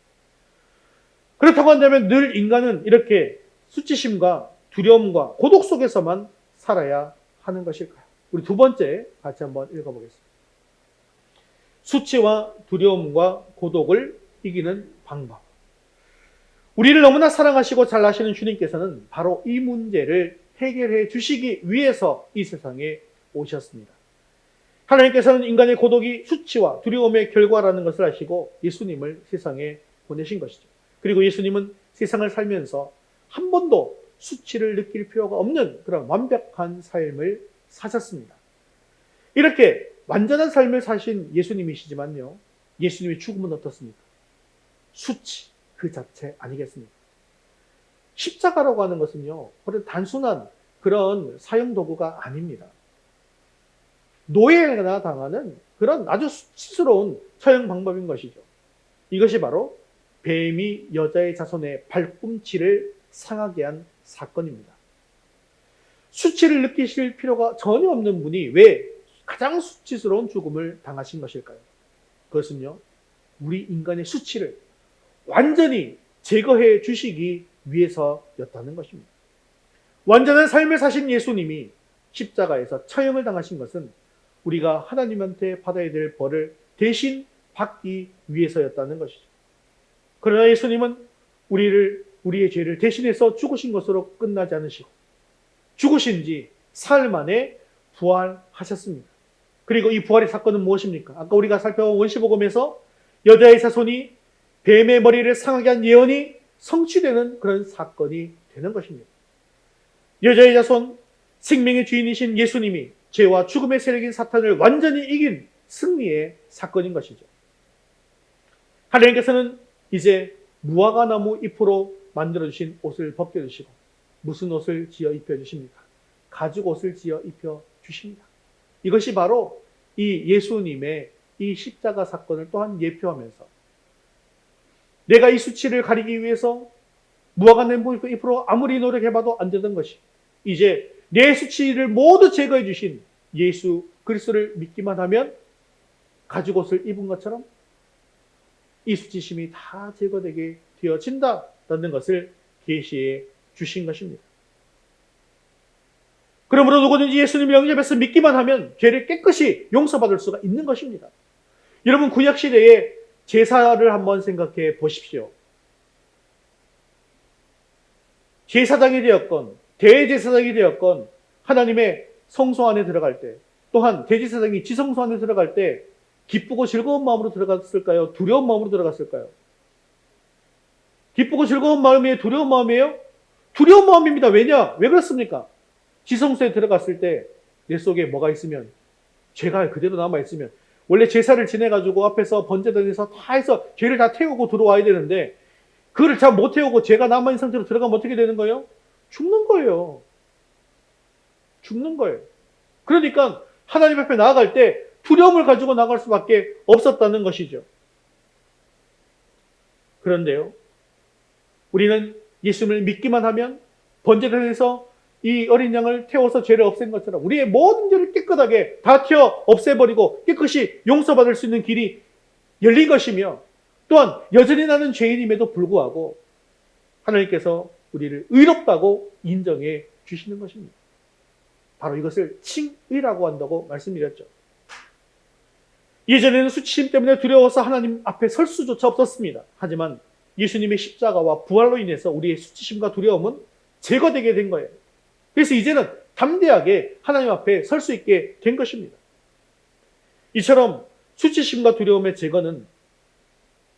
그렇다고 한다면 늘 인간은 이렇게 수치심과 두려움과 고독 속에서만 살아야 하는 것일까요? 우리 두 번째 같이 한번 읽어보겠습니다. 수치와 두려움과 고독을 이기는 방법. 우리를 너무나 사랑하시고 잘 아시는 주님께서는 바로 이 문제를 해결해 주시기 위해서 이 세상에 오셨습니다. 하나님께서는 인간의 고독이 수치와 두려움의 결과라는 것을 아시고 예수님을 세상에 보내신 것이죠. 그리고 예수님은 세상을 살면서 한 번도 수치를 느낄 필요가 없는 그런 완벽한 삶을 사셨습니다. 이렇게 완전한 삶을 사신 예수님이시지만요. 예수님의 죽음은 어떻습니까? 수치 그 자체 아니겠습니까? 십자가라고 하는 것은요. 그런 단순한 그런 사용도구가 아닙니다. 노예나 당하는 그런 아주 수치스러운 처형 방법인 것이죠. 이것이 바로 뱀이 여자의 자손의 발꿈치를 상하게 한 사건입니다. 수치를 느끼실 필요가 전혀 없는 분이 왜 가장 수치스러운 죽음을 당하신 것일까요? 그것은요, 우리 인간의 수치를 완전히 제거해 주시기 위해서였다는 것입니다. 완전한 삶을 사신 예수님이 십자가에서 처형을 당하신 것은 우리가 하나님한테 받아야 될 벌을 대신 받기 위해서였다는 것이죠. 그러나 예수님은 우리의 죄를 대신해서 죽으신 것으로 끝나지 않으시고 죽으신 지 사흘 만에 부활하셨습니다. 그리고 이 부활의 사건은 무엇입니까? 아까 우리가 살펴본 원시복음에서 여자의 자손이 뱀의 머리를 상하게 한 예언이 성취되는 그런 사건이 되는 것입니다. 여자의 자손, 생명의 주인이신 예수님이 죄와 죽음의 세력인 사탄을 완전히 이긴 승리의 사건인 것이죠. 하나님께서는 이제 무화과나무 잎으로 만들어주신 옷을 벗겨주시고 무슨 옷을 지어 입혀주십니까? 가죽 옷을 지어 입혀주십니다. 이것이 바로 이 예수님의 이 십자가 사건을 또한 예표하면서 내가 이 수치를 가리기 위해서 무화과나무 잎으로 아무리 노력해봐도 안 되던 것이 이제 내 수치를 모두 제거해 주신 예수 그리스도를 믿기만 하면 가죽 옷을 입은 것처럼 이 수치심이 다 제거되게 되어진다라는 것을 계시해 주신 것입니다. 그러므로 누구든지 예수님을 영접해서 믿기만 하면 죄를 깨끗이 용서받을 수가 있는 것입니다. 여러분 구약시대의 제사를 한번 생각해 보십시오. 제사장이 되었건 대제사장이 되었건 하나님의 성소 안에 들어갈 때 또한 대제사장이 지성소 안에 들어갈 때 기쁘고 즐거운 마음으로 들어갔을까요? 두려운 마음으로 들어갔을까요? 기쁘고 즐거운 마음이에요? 두려운 마음이에요? 두려운 마음입니다. 왜냐? 왜 그렇습니까? 지성소에 들어갔을 때 내 속에 뭐가 있으면, 죄가 그대로 남아있으면, 원래 제사를 지내가지고 앞에서 번제단에서 다 해서 죄를 다 태우고 들어와야 되는데, 그걸 잘 못 태우고 죄가 남아있는 상태로 들어가면 어떻게 되는 거예요? 죽는 거예요. 죽는 거예요. 그러니까 하나님 앞에 나아갈 때 두려움을 가지고 나갈 수밖에 없었다는 것이죠. 그런데요, 우리는 예수님을 믿기만 하면 번제단에서 이 어린 양을 태워서 죄를 없앤 것처럼 우리의 모든 죄를 깨끗하게 다 태워 없애버리고 깨끗이 용서받을 수 있는 길이 열린 것이며, 또한 여전히 나는 죄인임에도 불구하고 하나님께서 우리를 의롭다고 인정해 주시는 것입니다. 바로 이것을 칭의라고 한다고 말씀드렸죠. 예전에는 수치심 때문에 두려워서 하나님 앞에 설 수조차 없었습니다. 하지만 예수님의 십자가와 부활로 인해서 우리의 수치심과 두려움은 제거되게 된 거예요. 그래서 이제는 담대하게 하나님 앞에 설 수 있게 된 것입니다. 이처럼 수치심과 두려움의 제거는,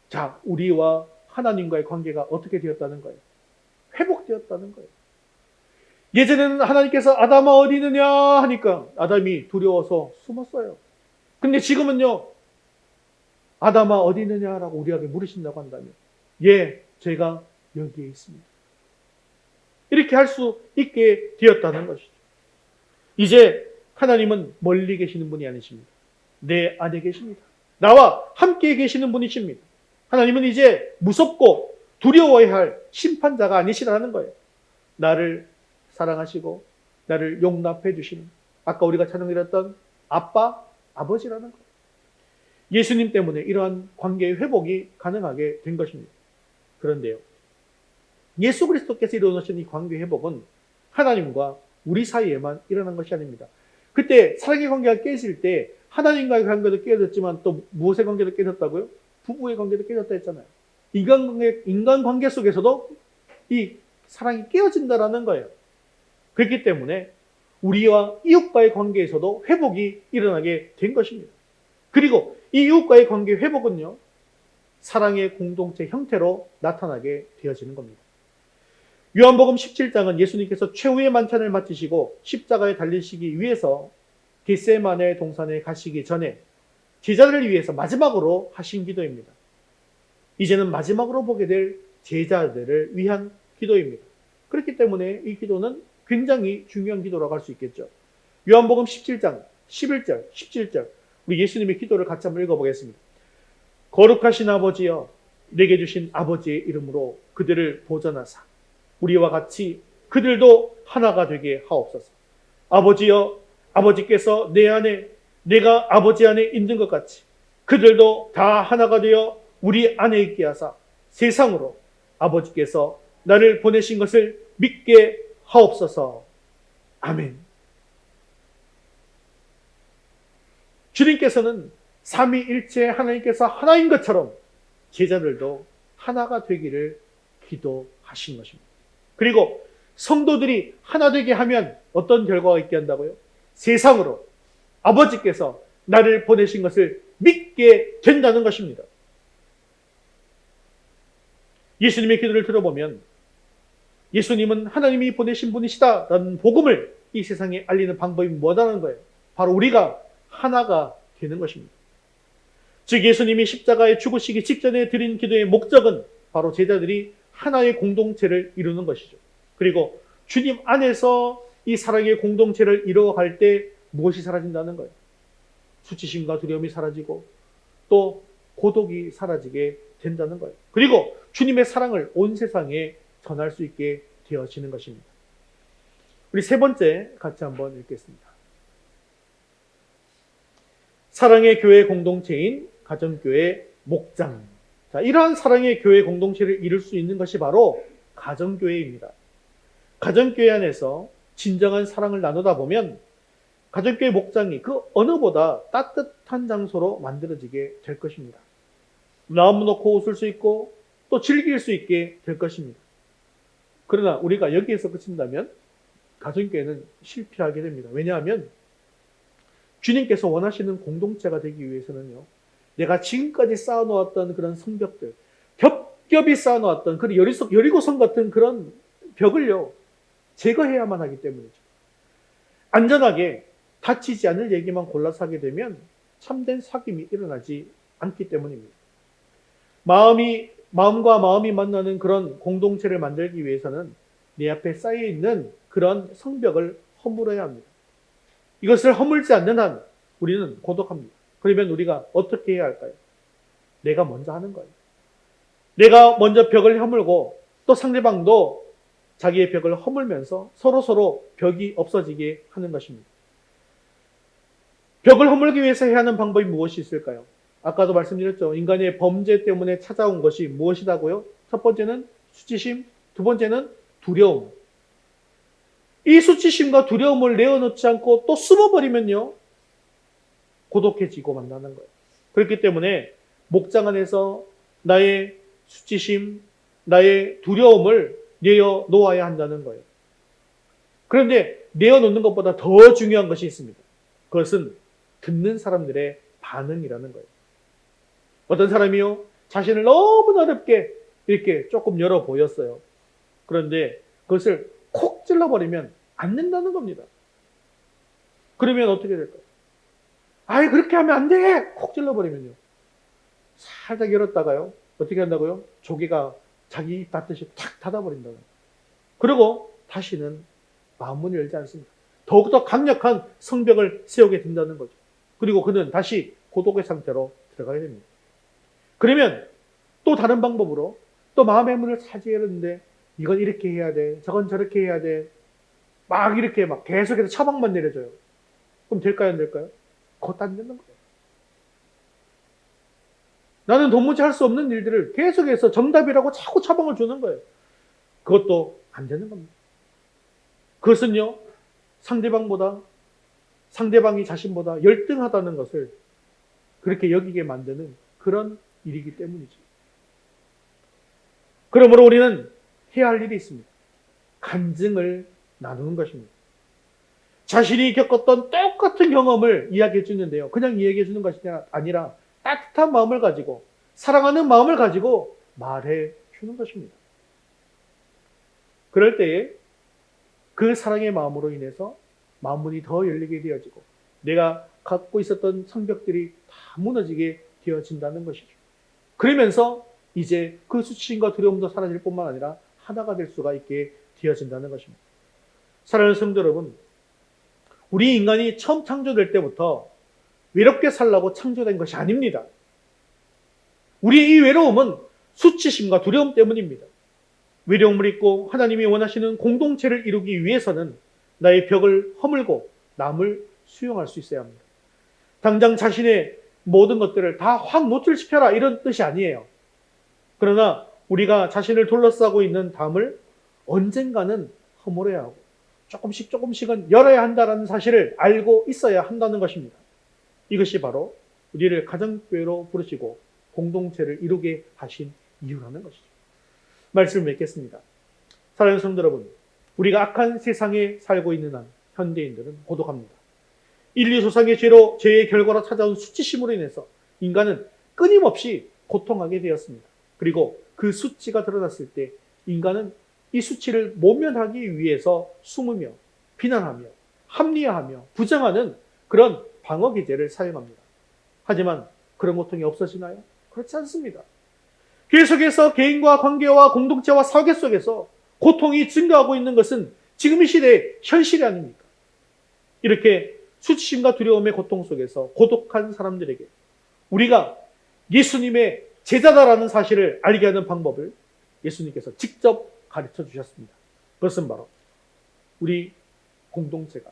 자, 우리와 하나님과의 관계가 어떻게 되었다는 거예요? 회복되었다는 거예요. 예전에는 하나님께서 아담아 어디 있느냐 하니까 아담이 두려워서 숨었어요. 근데 지금은요, 아담아 어디 있느냐라고 우리에게 물으신다고 한다면, 예, 제가 여기에 있습니다. 이렇게 할 수 있게 되었다는 것이죠. 이제 하나님은 멀리 계시는 분이 아니십니다. 내 안에 계십니다. 나와 함께 계시는 분이십니다. 하나님은 이제 무섭고 두려워야 할 심판자가 아니시라는 거예요. 나를 사랑하시고 나를 용납해 주시는, 아까 우리가 찬양드렸던 아빠, 아버지라는 거예요. 예수님 때문에 이러한 관계의 회복이 가능하게 된 것입니다. 그런데요, 예수 그리스도께서 이루어놓으신 이 관계 회복은 하나님과 우리 사이에만 일어난 것이 아닙니다. 그때 사랑의 관계가 깨질 때 하나님과의 관계도 깨졌지만 또 무엇의 관계도 깨졌다고요? 부부의 관계도 깨졌다 했잖아요. 인간관계 속에서도 이 사랑이 깨어진다라는 거예요. 그렇기 때문에 우리와 이웃과의 관계에서도 회복이 일어나게 된 것입니다. 그리고 이 이웃과의 관계 회복은요, 사랑의 공동체 형태로 나타나게 되어지는 겁니다. 요한복음 17장은 예수님께서 최후의 만찬을 마치시고 십자가에 달리시기 위해서 겟세마네 동산에 가시기 전에 제자들을 위해서 마지막으로 하신 기도입니다. 이제는 마지막으로 보게 될 제자들을 위한 기도입니다. 그렇기 때문에 이 기도는 굉장히 중요한 기도라고 할 수 있겠죠. 요한복음 17장 11절, 17절 우리 예수님의 기도를 같이 한번 읽어보겠습니다. 거룩하신 아버지여, 내게 주신 아버지의 이름으로 그들을 보전하사 우리와 같이 그들도 하나가 되게 하옵소서. 아버지여, 아버지께서 내 안에, 내가 아버지 안에 있는 것 같이 그들도 다 하나가 되어 우리 안에 있게 하사 세상으로 아버지께서 나를 보내신 것을 믿게 하옵소서. 아멘. 주님께서는 삼위일체 하나님께서 하나인 것처럼 제자들도 하나가 되기를 기도하신 것입니다. 그리고 성도들이 하나 되게 하면 어떤 결과가 있게 한다고요? 세상으로 아버지께서 나를 보내신 것을 믿게 된다는 것입니다. 예수님의 기도를 들어보면 예수님은 하나님이 보내신 분이시다라는 복음을 이 세상에 알리는 방법이 뭐라는 거예요? 바로 우리가 하나가 되는 것입니다. 즉 예수님이 십자가에 죽으시기 직전에 드린 기도의 목적은 바로 제자들이 하나의 공동체를 이루는 것이죠. 그리고 주님 안에서 이 사랑의 공동체를 이루어갈 때 무엇이 사라진다는 거예요? 수치심과 두려움이 사라지고 또 고독이 사라지게 된다는 거예요. 그리고 주님의 사랑을 온 세상에 전할 수 있게 되어지는 것입니다. 우리 세 번째 같이 한번 읽겠습니다. 사랑의 교회 공동체인 가정교회 목장. 자, 이러한 사랑의 교회 공동체를 이룰 수 있는 것이 바로 가정교회입니다. 가정교회 안에서 진정한 사랑을 나누다 보면 가정교회 목장이 그 어느보다 따뜻한 장소로 만들어지게 될 것입니다. 마음 놓고 웃을 수 있고 또 즐길 수 있게 될 것입니다. 그러나 우리가 여기에서 그친다면 가정교회는 실패하게 됩니다. 왜냐하면 주님께서 원하시는 공동체가 되기 위해서는요, 내가 지금까지 쌓아놓았던 그런 성벽들, 겹겹이 쌓아놓았던 그 여리고성 같은 그런 벽을요, 제거해야만 하기 때문이죠. 안전하게 다치지 않을 얘기만 골라서 하게 되면 참된 사귐이 일어나지 않기 때문입니다. 마음과 마음이 만나는 그런 공동체를 만들기 위해서는 내 앞에 쌓여있는 그런 성벽을 허물어야 합니다. 이것을 허물지 않는 한 우리는 고독합니다. 그러면 우리가 어떻게 해야 할까요? 내가 먼저 하는 거예요. 내가 먼저 벽을 허물고 또 상대방도 자기의 벽을 허물면서 서로 벽이 없어지게 하는 것입니다. 벽을 허물기 위해서 해야 하는 방법이 무엇이 있을까요? 아까도 말씀드렸죠. 인간의 범죄 때문에 찾아온 것이 무엇이라고요? 첫 번째는 수치심, 두 번째는 두려움. 이 수치심과 두려움을 내어놓지 않고 또 숨어버리면요, 고독해지고 만나는 거예요. 그렇기 때문에 목장 안에서 나의 수치심, 나의 두려움을 내어놓아야 한다는 거예요. 그런데 내어놓는 것보다 더 중요한 것이 있습니다. 그것은 듣는 사람들의 반응이라는 거예요. 어떤 사람이요, 자신을 너무 어렵게 이렇게 조금 열어 보였어요. 그런데 그것을 콕 찔러버리면 안 된다는 겁니다. 그러면 어떻게 될까요? 아이, 그렇게 하면 안 돼! 콕 찔러버리면요, 살짝 열었다가요, 어떻게 한다고요? 조개가 자기 입 닫듯이 탁 닫아버린다는 거예요. 그리고 다시는 마음문을 열지 않습니다. 더욱더 강력한 성벽을 세우게 된다는 거죠. 그리고 그는 다시 고독의 상태로 들어가야 됩니다. 그러면 또 다른 방법으로 또 마음의 문을 차지해야 하는데, 이건 이렇게 해야 돼, 저건 저렇게 해야 돼, 막 이렇게 막 계속해서 처방만 내려줘요. 그럼 될까요, 안 될까요? 그것도 안 되는 거예요. 나는 도무지 할 수 없는 일들을 계속해서 정답이라고 자꾸 처방을 주는 거예요. 그것도 안 되는 겁니다. 그것은요, 상대방이 자신보다 열등하다는 것을 그렇게 여기게 만드는 그런 일이기 때문이죠. 그러므로 우리는 해야 할 일이 있습니다. 간증을 나누는 것입니다. 자신이 겪었던 똑같은 경험을 이야기해 주는데요, 그냥 이야기해 주는 것이 아니라 따뜻한 마음을 가지고, 사랑하는 마음을 가지고 말해 주는 것입니다. 그럴 때에 그 사랑의 마음으로 인해서 마음문이 더 열리게 되어지고, 내가 갖고 있었던 성벽들이 다 무너지게 되어진다는 것이죠. 그러면서 이제 그 수치심과 두려움도 사라질 뿐만 아니라 하나가 될 수가 있게 되어진다는 것입니다. 사랑하는 성도 여러분, 우리 인간이 처음 창조될 때부터 외롭게 살라고 창조된 것이 아닙니다. 우리의 이 외로움은 수치심과 두려움 때문입니다. 외로움을 잊고 하나님이 원하시는 공동체를 이루기 위해서는 나의 벽을 허물고 남을 수용할 수 있어야 합니다. 당장 자신의 모든 것들을 다 확 노출시켜라, 이런 뜻이 아니에요. 그러나 우리가 자신을 둘러싸고 있는 담을 언젠가는 허물어야 하고 조금씩은 열어야 한다는 사실을 알고 있어야 한다는 것입니다. 이것이 바로 우리를 가정교회로 부르시고 공동체를 이루게 하신 이유라는 것이죠. 말씀을 맺겠습니다. 사랑하는 성도 여러분, 우리가 악한 세상에 살고 있는 한 현대인들은 고독합니다. 인류 조상의 죄의 결과로 찾아온 수치심으로 인해서 인간은 끊임없이 고통하게 되었습니다. 그리고 그 수치가 드러났을 때 인간은 이 수치를 모면하기 위해서 숨으며 비난하며 합리화하며 부정하는 그런 방어 기제를 사용합니다. 하지만 그런 고통이 없어지나요? 그렇지 않습니다. 계속해서 개인과 관계와 공동체와 사회 속에서 고통이 증가하고 있는 것은 지금 이 시대의 현실이 아닙니까? 이렇게 수치심과 두려움의 고통 속에서 고독한 사람들에게 우리가 예수님의 제자다라는 사실을 알게 하는 방법을 예수님께서 직접 가르쳐 주셨습니다. 그것은 바로 우리 공동체가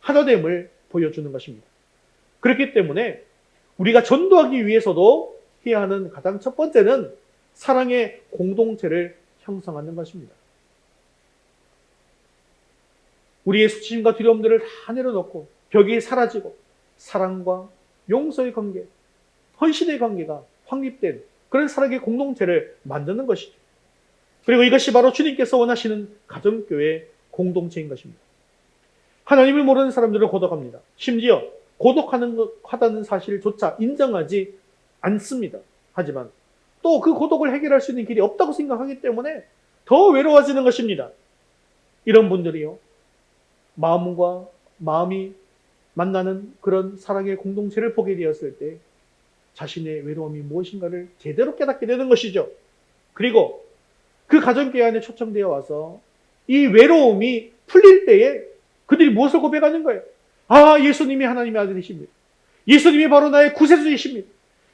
하나됨을 보여주는 것입니다. 그렇기 때문에 우리가 전도하기 위해서도 해야 하는 가장 첫 번째는 사랑의 공동체를 형성하는 것입니다. 우리의 수치심과 두려움들을 다 내려놓고 벽이 사라지고 사랑과 용서의 관계, 헌신의 관계가 확립된 그런 사랑의 공동체를 만드는 것이죠. 그리고 이것이 바로 주님께서 원하시는 가정교회 공동체인 것입니다. 하나님을 모르는 사람들은 고독합니다. 심지어 고독하다는 사실조차 인정하지 않습니다. 하지만 또 그 고독을 해결할 수 있는 길이 없다고 생각하기 때문에 더 외로워지는 것입니다. 이런 분들이요, 마음과 마음이 만나는 그런 사랑의 공동체를 보게 되었을 때 자신의 외로움이 무엇인가를 제대로 깨닫게 되는 것이죠. 그리고 그 가정교회 안에 초청되어 와서 이 외로움이 풀릴 때에 그들이 무엇을 고백하는 거예요? 아, 예수님이 하나님의 아들이십니다. 예수님이 바로 나의 구세주이십니다.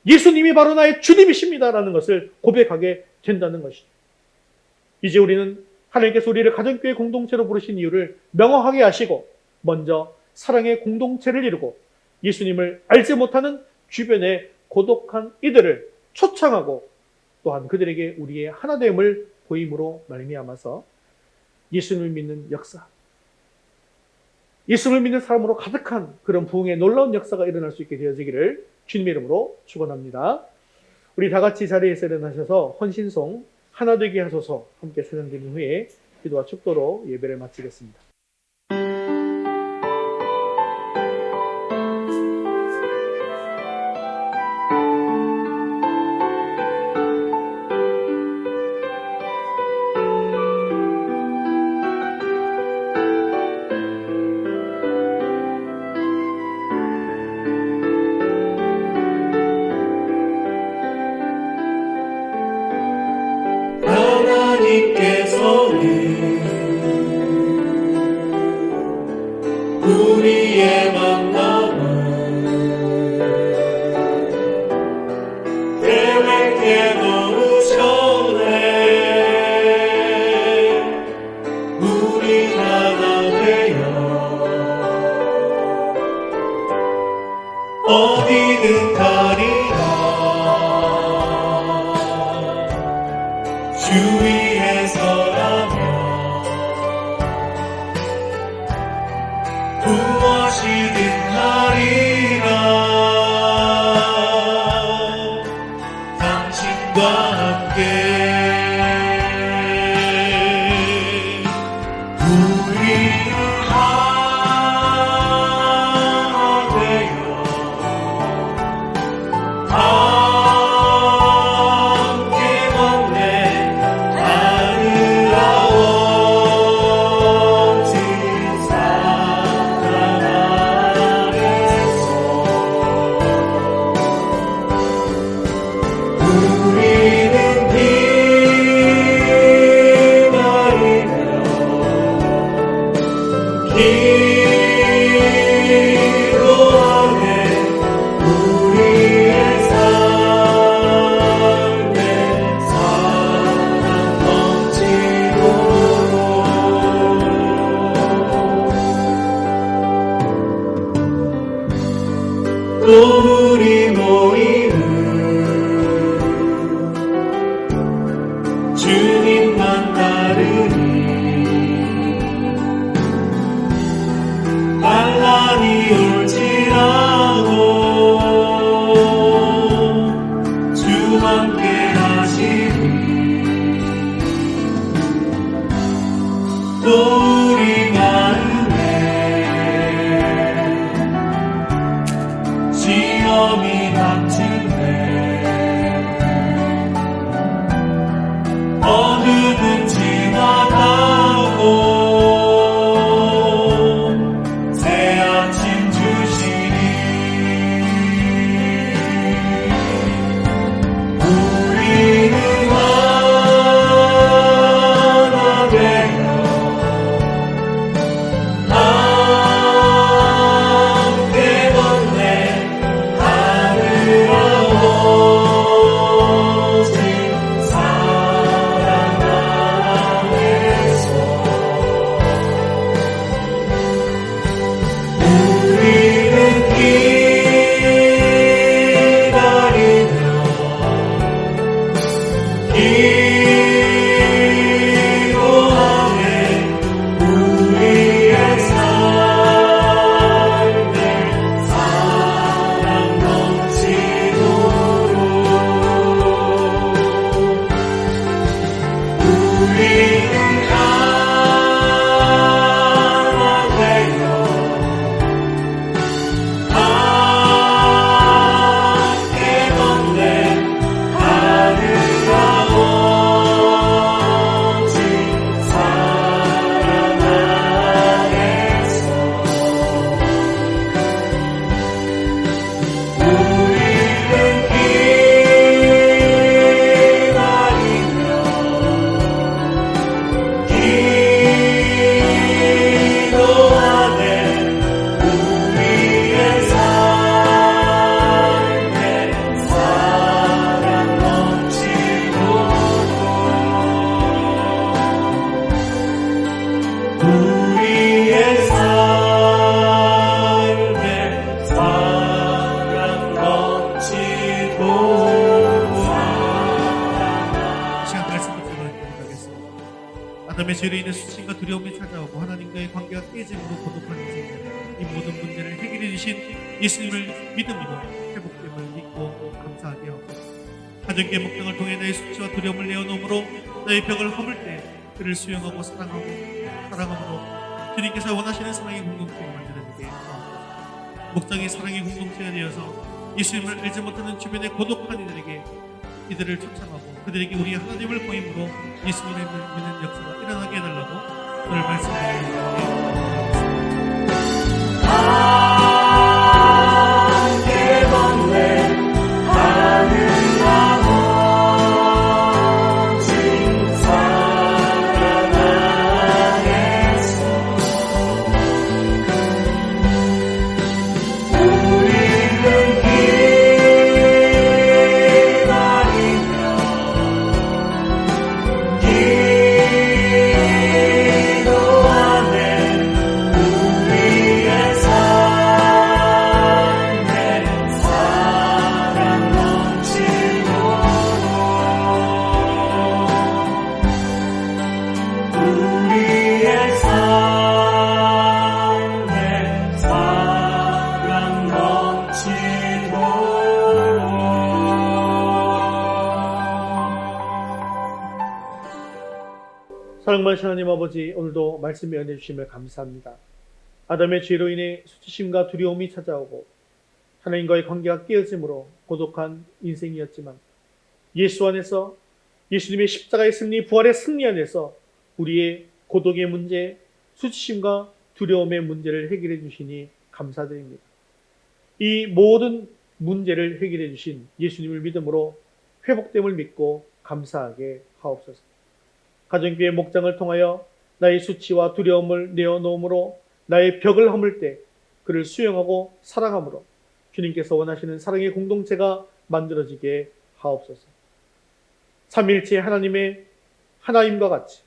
예수님이 바로 나의 주님이십니다. 라는 것을 고백하게 된다는 것이죠. 이제 우리는 하나님께서 우리를 가정교회 공동체로 부르신 이유를 명확하게 아시고 먼저 사랑의 공동체를 이루고 예수님을 알지 못하는 주변의 고독한 이들을 초청하고 또한 그들에게 우리의 하나됨을 보임으로 말미암아서 예수님을 믿는 역사, 예수를 믿는 사람으로 가득한 그런 부흥의 놀라운 역사가 일어날 수 있게 되어지기를 주님의 이름으로 축원합니다. 우리 다 같이 자리에서 일어나셔서 헌신송 하나 되게 하소서 함께 찬양드린 후에 기도와 축도로 예배를 마치겠습니다. 우리의 만남을 계획해 놓으셨네. 우리 하나 되어 어디든 가리라. 주 위에 서라면 무엇이든 하리라. 당신과 함께 우리는 하나 되어 함께 걷네. 하늘아 원진 우리는 기다리며 기도하네. 우리의 삶에 사랑 넘치도록 또 우리 모임은 주님만 따르니 반란이 올지라도 주 함께 하시니 또 우리 마음에 시험이 닥칠때 어둠은 지나가고 새 아침 주시니 우리는 하나 되어 함께 걷네. 하늘아 아담의 죄로 인해 수치심과 두려움이 찾아오고 하나님과의 관계가 깨짐으로 고독한 인생이다. 이 모든 문제를 해결해 주신 예수님을 믿음으로 회복됨을 믿고 감사하게 하옵소서. 가정계 목장을 통해 나의 수치와 두려움을 내어놓음으로 나의 벽을 허물 때 그를 수용하고 사랑함으로 주님께서 원하시는 사랑의 공동체가 만들어지게 하옵소서. 목장이 사랑의 공동체가 되어서 예수님을 알지 못하는 주변의 고독한 이들에게 이들을 초청하고 그들에게 우리 하나님을 보임으로 예수님을 믿는 역사가 일어나게 해달라고 오늘 말씀드립니다. 함께 걷네 하늘 아버지 사랑 안에서 우리는 기도하네 우리의 삶에 사랑 넘치도록 우리의 삶에 사랑 넘치도록. 사랑 많으신 하나님 아버지, 오늘도 말씀에 은혜 주심을 감사합니다. 아담의 죄로 인해 수치심과 두려움이 찾아오고 하나님과의 관계가 깨어짐으로 고독한 인생이었지만 예수 안에서 예수님의 십자가의 승리, 부활의 승리 안에서 우리의 고독의 문제, 수치심과 두려움의 문제를 해결해 주시니 감사드립니다. 이 모든 문제를 해결해 주신 예수님을 믿음으로 회복됨을 믿고 감사하게 하옵소서. 가정교회 목장을 통하여 나의 수치와 두려움을 내어놓음으로 나의 벽을 허물 때 그를 수용하고 사랑함으로 주님께서 원하시는 사랑의 공동체가 만들어지게 하옵소서. 삼위일체 하나님의 하나임과 같이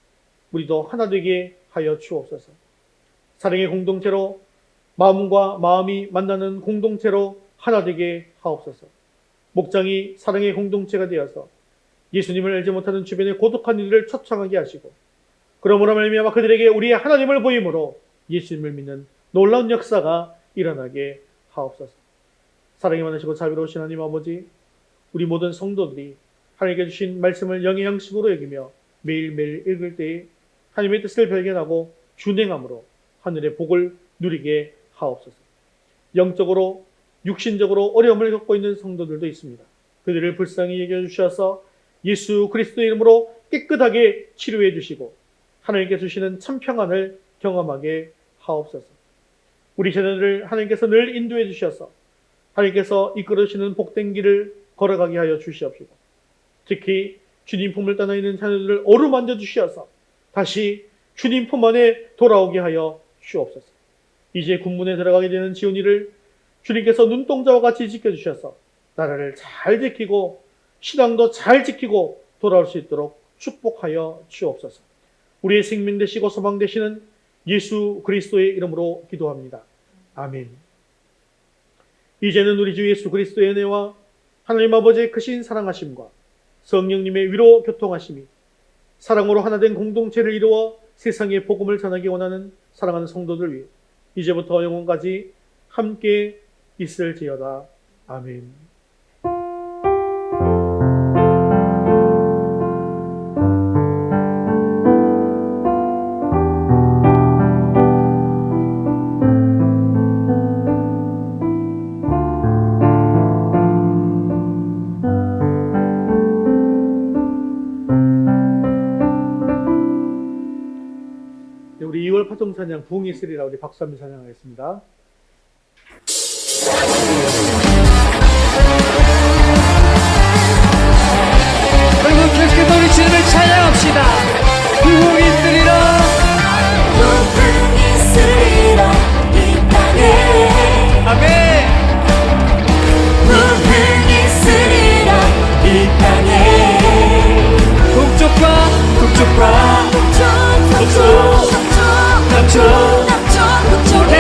우리도 하나 되게 하여 주옵소서. 사랑의 공동체로 마음과 마음이 만나는 공동체로 하나 되게 하옵소서. 목장이 사랑의 공동체가 되어서 예수님을 알지 못하는 주변의 고독한 이들을 초청하게 하시고 그러므로 말미암아 그들에게 우리의 하나님을 보임으로 예수님을 믿는 놀라운 역사가 일어나게 하옵소서. 사랑이 많으시고 자비로우신 하나님 아버지, 우리 모든 성도들이 하나님께 주신 말씀을 영의 양식으로 여기며 매일매일 읽을 때에 하나님의 뜻을 발견하고 준행함으로 하늘의 복을 누리게 하옵소서. 영적으로 육신적으로 어려움을 겪고 있는 성도들도 있습니다. 그들을 불쌍히 여겨 주셔서 예수 그리스도의 이름으로 깨끗하게 치료해 주시고 하나님께 주시는 참 평안을 경험하게 하옵소서. 우리 자녀들을 하나님께서 늘 인도해 주셔서 하나님께서 이끌으시는 복된 길을 걸어가게 하여 주시옵시고 특히 주님 품을 떠나 있는 자녀들을 어루만져 주셔서 다시 주님 품 안에 돌아오게 하여 주옵소서. 이제 군문에 들어가게 되는 지훈이를 주님께서 눈동자와 같이 지켜주셔서 나라를 잘 지키고 신앙도 잘 지키고 돌아올 수 있도록 축복하여 주옵소서. 우리의 생명 되시고 소망 되시는 예수 그리스도의 이름으로 기도합니다. 아멘. 이제는 우리 주 예수 그리스도의 은혜와 하나님 아버지의 크신 사랑하심과 성령님의 위로 교통하심이 사랑으로 하나 된 공동체를 이루어 세상에 복음을 전하기 원하는 사랑하는 성도들 위해 이제부터 영원까지 함께 있을지어다. 아멘. 우리 2월 파종 찬양 부흥이 있으리라 우리 박수하며 찬양하겠습니다. 여러분 계속해서 우리 주님을 찬양합시다. 부흥이 있으리라. 부흥이 있으리라 이 땅에. 아멘. 부흥이 있으리라 이 땅에. 동쪽과 북쪽, 서쪽, 남쪽, 북쪽에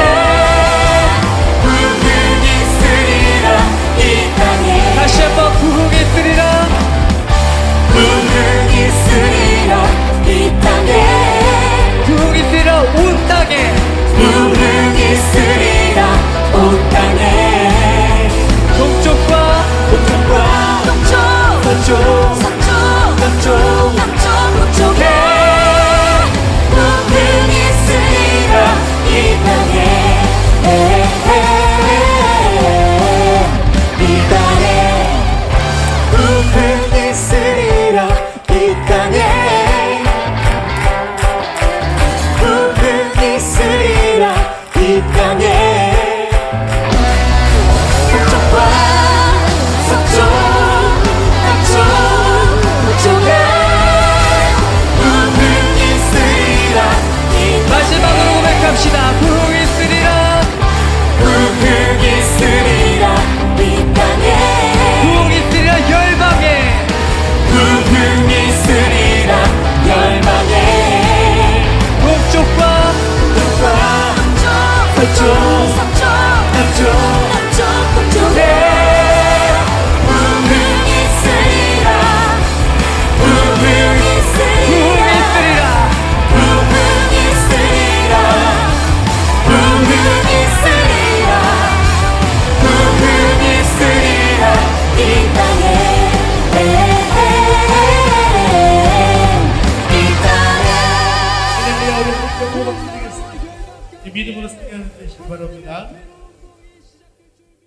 믿음으로 승리하는 되시기 바랍니다.